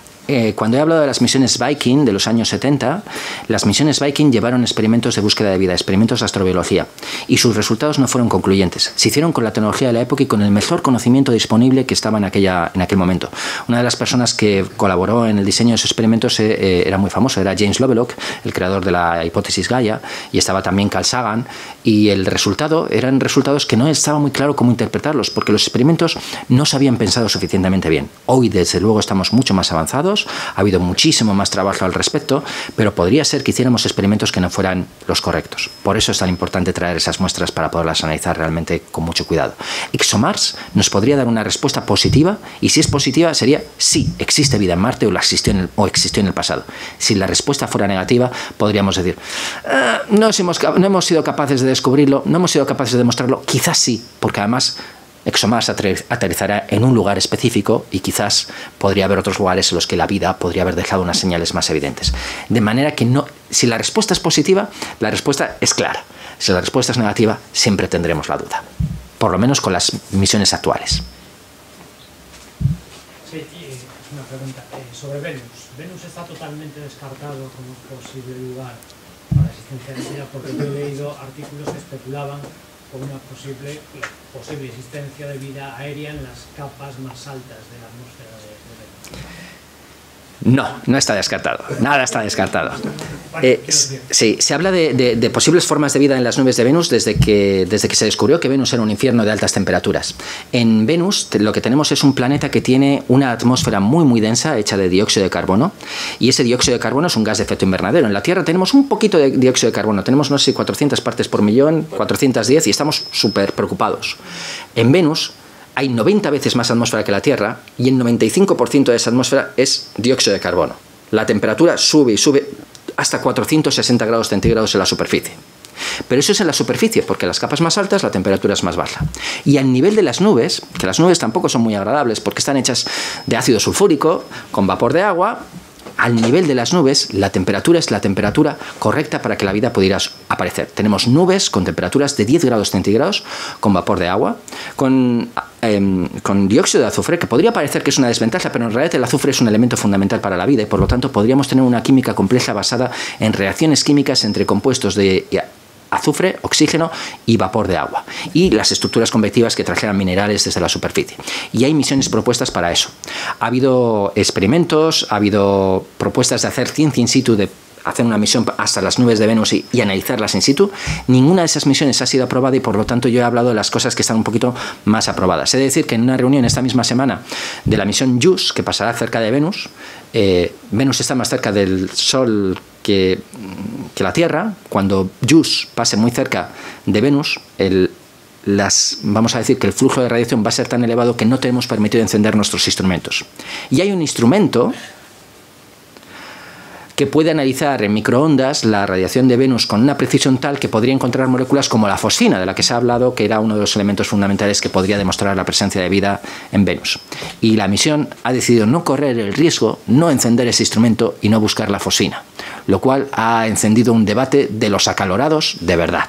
Cuando he hablado de las misiones Viking de los años 70, las misiones Viking llevaron experimentos de búsqueda de vida, experimentos de astrobiología, y sus resultados no fueron concluyentes. Se hicieron con la tecnología de la época y con el mejor conocimiento disponible que estaba en aquel momento. Una de las personas que colaboró en el diseño de esos experimentos era muy famoso, era James Lovelock, el creador de la hipótesis Gaia, y estaba también Carl Sagan, y el resultado eran resultados que no estaba muy claro cómo interpretarlos, porque los experimentos no se habían pensado suficientemente bien. Hoy, desde luego, estamos mucho más avanzados, ha habido muchísimo más trabajo al respecto, pero podría ser que hiciéramos experimentos que no fueran los correctos. Por eso es tan importante traer esas muestras para poderlas analizar realmente con mucho cuidado. ExoMars nos podría dar una respuesta positiva, y si es positiva sería sí, existe vida en Marte o existió en el pasado. Si la respuesta fuera negativa, podríamos decir no hemos sido capaces de descubrirlo, no hemos sido capaces de demostrarlo. Quizás sí, porque además ExoMars aterrizará en un lugar específico y quizás podría haber otros lugares en los que la vida podría haber dejado unas señales más evidentes. De manera que si la respuesta es positiva, la respuesta es clara. Si la respuesta es negativa, siempre tendremos la duda. Por lo menos con las misiones actuales. Sí, una pregunta sobre Venus. ¿Venus está totalmente descartado como posible lugar para la existencia de vida? Porque yo he leído artículos que especulaban con una posible existencia de vida aérea en las capas más altas de la atmósfera de Venus. No está descartado. Nada está descartado. Sí, se habla de posibles formas de vida en las nubes de Venus desde que se descubrió que Venus era un infierno de altas temperaturas. En Venus lo que tenemos es un planeta que tiene una atmósfera muy muy densa hecha de dióxido de carbono, y ese dióxido de carbono es un gas de efecto invernadero. En la Tierra tenemos un poquito de dióxido de carbono, tenemos no sé 400 partes por millón, 410, y estamos súper preocupados. En Venus hay 90 veces más atmósfera que la Tierra y el 95% de esa atmósfera es dióxido de carbono. La temperatura sube y sube hasta 460 grados centígrados en la superficie. Pero eso es en la superficie, porque en las capas más altas la temperatura es más baja. Y al nivel de las nubes, que las nubes tampoco son muy agradables porque están hechas de ácido sulfúrico con vapor de agua, al nivel de las nubes la temperatura es la temperatura correcta para que la vida pudiera aparecer. Tenemos nubes con temperaturas de 10 grados centígrados con vapor de agua, con dióxido de azufre, que podría parecer que es una desventaja, pero en realidad el azufre es un elemento fundamental para la vida y por lo tanto podríamos tener una química compleja basada en reacciones químicas entre compuestos de azufre, oxígeno y vapor de agua, y las estructuras convectivas que trajeran minerales desde la superficie. Y hay misiones propuestas para eso. Ha habido experimentos, ha habido propuestas de hacer ciencia in situ, de hacer una misión hasta las nubes de Venus y analizarlas in situ. Ninguna de esas misiones ha sido aprobada y por lo tanto yo he hablado de las cosas que están un poquito más aprobadas. He de decir que en una reunión esta misma semana de la misión JUICE, que pasará cerca de Venus, Venus está más cerca del Sol que la Tierra. Cuando JUICE pase muy cerca de Venus, vamos a decir que el flujo de radiación va a ser tan elevado que no tenemos permitido encender nuestros instrumentos. Y hay un instrumento que puede analizar en microondas la radiación de Venus con una precisión tal que podría encontrar moléculas como la fosfina, de la que se ha hablado, que era uno de los elementos fundamentales que podría demostrar la presencia de vida en Venus. Y la misión ha decidido no correr el riesgo, no encender ese instrumento y no buscar la fosfina, lo cual ha encendido un debate de los acalorados de verdad.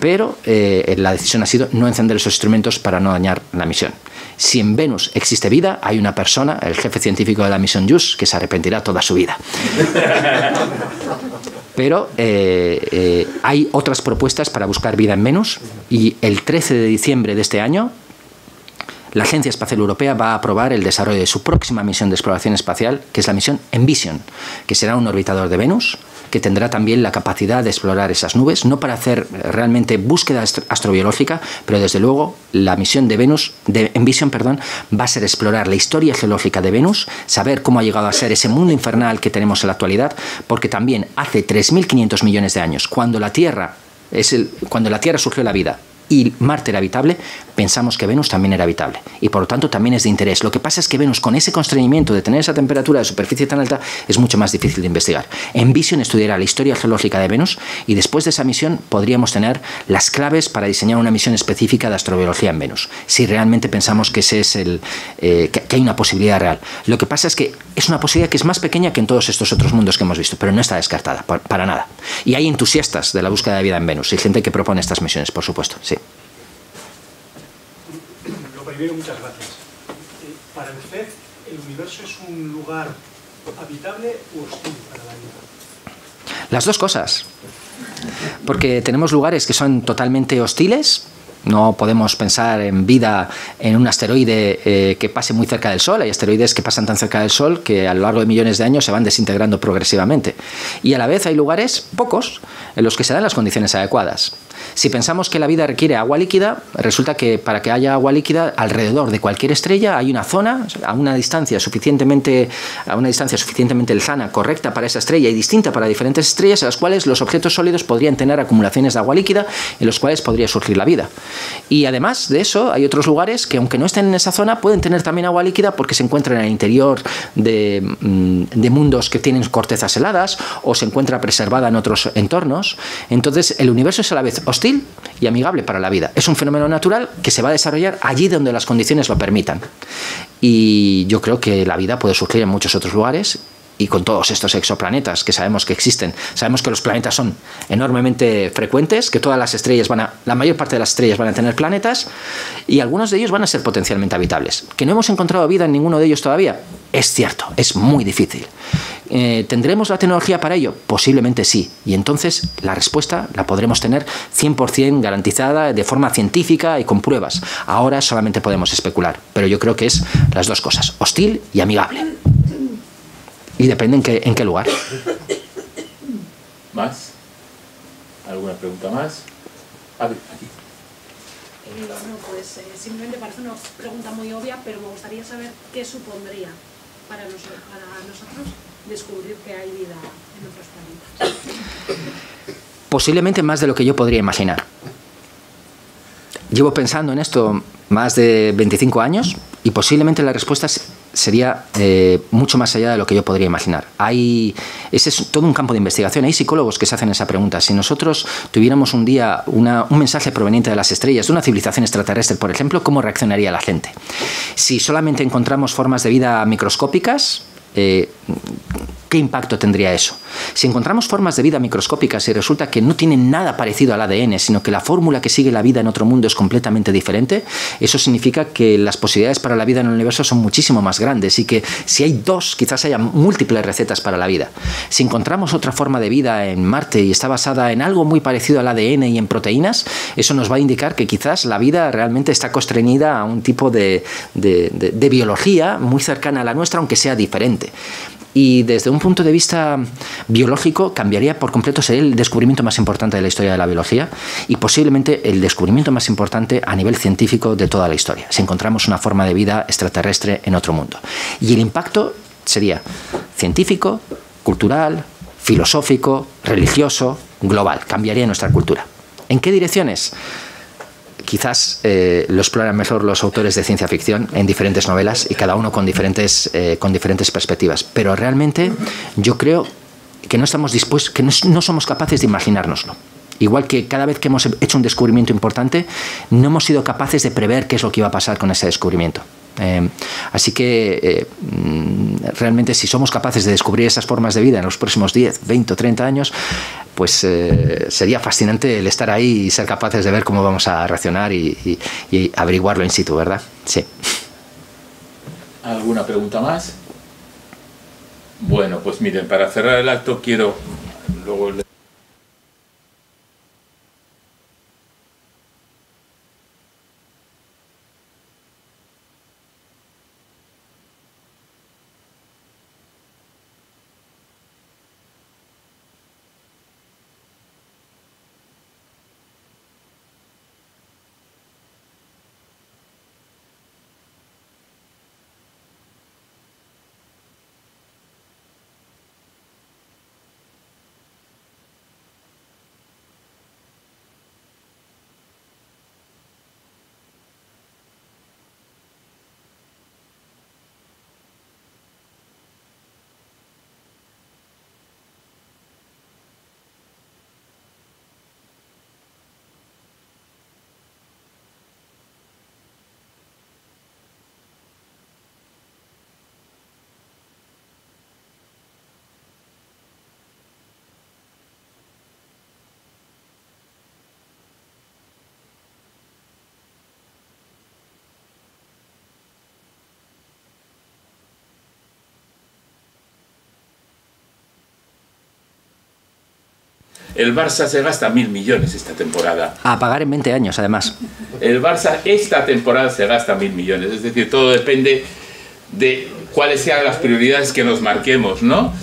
Pero la decisión ha sido no encender esos instrumentos para no dañar la misión. Si en Venus existe vida, hay una persona, el jefe científico de la misión JUICE, que se arrepentirá toda su vida. Pero hay otras propuestas para buscar vida en Venus y el 13 de diciembre de este año la Agencia Espacial Europea va a aprobar el desarrollo de su próxima misión de exploración espacial, que es la misión Envision, que será un orbitador de Venus, que tendrá también la capacidad de explorar esas nubes, no para hacer realmente búsqueda astrobiológica, pero desde luego la misión de Envision va a ser explorar la historia geológica de Venus, saber cómo ha llegado a ser ese mundo infernal que tenemos en la actualidad, porque también hace 3.500 millones de años, cuando la Tierra surgió la vida y Marte era habitable, pensamos que Venus también era habitable y por lo tanto también es de interés. Lo que pasa es que Venus, con ese constreñimiento de tener esa temperatura de superficie tan alta, es mucho más difícil de investigar. Envision estudiará la historia geológica de Venus y después de esa misión podríamos tener las claves para diseñar una misión específica de astrobiología en Venus, si realmente pensamos que ese es que hay una posibilidad real. Lo que pasa es que es una posibilidad que es más pequeña que en todos estos otros mundos que hemos visto, pero no está descartada para nada. Y hay entusiastas de la búsqueda de vida en Venus y gente que propone estas misiones, por supuesto, sí. Lo primero, muchas gracias. Para usted, ¿el universo es un lugar habitable o hostil para la vida? Las dos cosas. Porque tenemos lugares que son totalmente hostiles. No podemos pensar en vida en un asteroide que pase muy cerca del Sol. Hay asteroides que pasan tan cerca del Sol que a lo largo de millones de años se van desintegrando progresivamente. Y a la vez hay lugares, pocos, en los que se dan las condiciones adecuadas. Si pensamos que la vida requiere agua líquida, resulta que para que haya agua líquida alrededor de cualquier estrella hay una zona a una distancia suficientemente lejana, correcta para esa estrella y distinta para diferentes estrellas, en las cuales los objetos sólidos podrían tener acumulaciones de agua líquida en los cuales podría surgir la vida. Y además de eso, hay otros lugares que, aunque no estén en esa zona, pueden tener también agua líquida porque se encuentran en el interior de mundos que tienen cortezas heladas o se encuentra preservada en otros entornos. Entonces, el universo es a la vez hostil y amigable para la vida. Es un fenómeno natural que se va a desarrollar allí donde las condiciones lo permitan. Y yo creo que la vida puede surgir en muchos otros lugares. Y con todos estos exoplanetas que sabemos que existen, sabemos que los planetas son enormemente frecuentes, que todas las estrellas la mayor parte de las estrellas van a tener planetas y algunos de ellos van a ser potencialmente habitables. ¿Que no hemos encontrado vida en ninguno de ellos todavía? Es cierto, es muy difícil. ¿Tendremos la tecnología para ello? Posiblemente sí. Y entonces la respuesta la podremos tener 100% garantizada de forma científica y con pruebas. Ahora solamente podemos especular, pero yo creo que es las dos cosas, hostil y amigable. Y depende en qué lugar. ¿Más? ¿Alguna pregunta más? Aquí. No, pues simplemente parece una pregunta muy obvia, pero me gustaría saber qué supondría para nosotros descubrir que hay vida en otros planetas. Posiblemente más de lo que yo podría imaginar. Llevo pensando en esto más de 25 años y posiblemente la respuesta sería mucho más allá de lo que yo podría imaginar. Ese es todo un campo de investigación. Hay psicólogos que se hacen esa pregunta. Si nosotros tuviéramos un día un mensaje proveniente de las estrellas, de una civilización extraterrestre, por ejemplo, ¿cómo reaccionaría la gente? Si solamente encontramos formas de vida microscópicas, ¿qué impacto tendría eso? Si encontramos formas de vida microscópicas y resulta que no tienen nada parecido al ADN, sino que la fórmula que sigue la vida en otro mundo es completamente diferente, eso significa que las posibilidades para la vida en el universo son muchísimo más grandes y que si hay dos, quizás haya múltiples recetas para la vida. Si encontramos otra forma de vida en Marte y está basada en algo muy parecido al ADN y en proteínas, eso nos va a indicar que quizás la vida realmente está constreñida a un tipo de biología muy cercana a la nuestra, aunque sea diferente. Y desde un punto de vista biológico cambiaría por completo, sería el descubrimiento más importante de la historia de la biología y posiblemente el descubrimiento más importante a nivel científico de toda la historia, si encontramos una forma de vida extraterrestre en otro mundo. Y el impacto sería científico, cultural, filosófico, religioso, global, cambiaría nuestra cultura. ¿En qué direcciones? Quizás lo exploran mejor los autores de ciencia ficción en diferentes novelas y cada uno con diferentes perspectivas. Pero realmente yo creo que no estamos dispuestos, que no somos capaces de imaginárnoslo. Igual que cada vez que hemos hecho un descubrimiento importante, no hemos sido capaces de prever qué es lo que iba a pasar con ese descubrimiento. Así que realmente si somos capaces de descubrir esas formas de vida en los próximos 10, 20 o 30 años, pues sería fascinante el estar ahí y ser capaces de ver cómo vamos a reaccionar y averiguarlo in situ, ¿verdad? Sí. ¿Alguna pregunta más? Bueno, pues miren, para cerrar el acto quiero... El Barça se gasta 1.000 millones esta temporada. A pagar en 20 años, además. El Barça esta temporada se gasta 1.000 millones. Es decir, todo depende de cuáles sean las prioridades que nos marquemos, ¿no?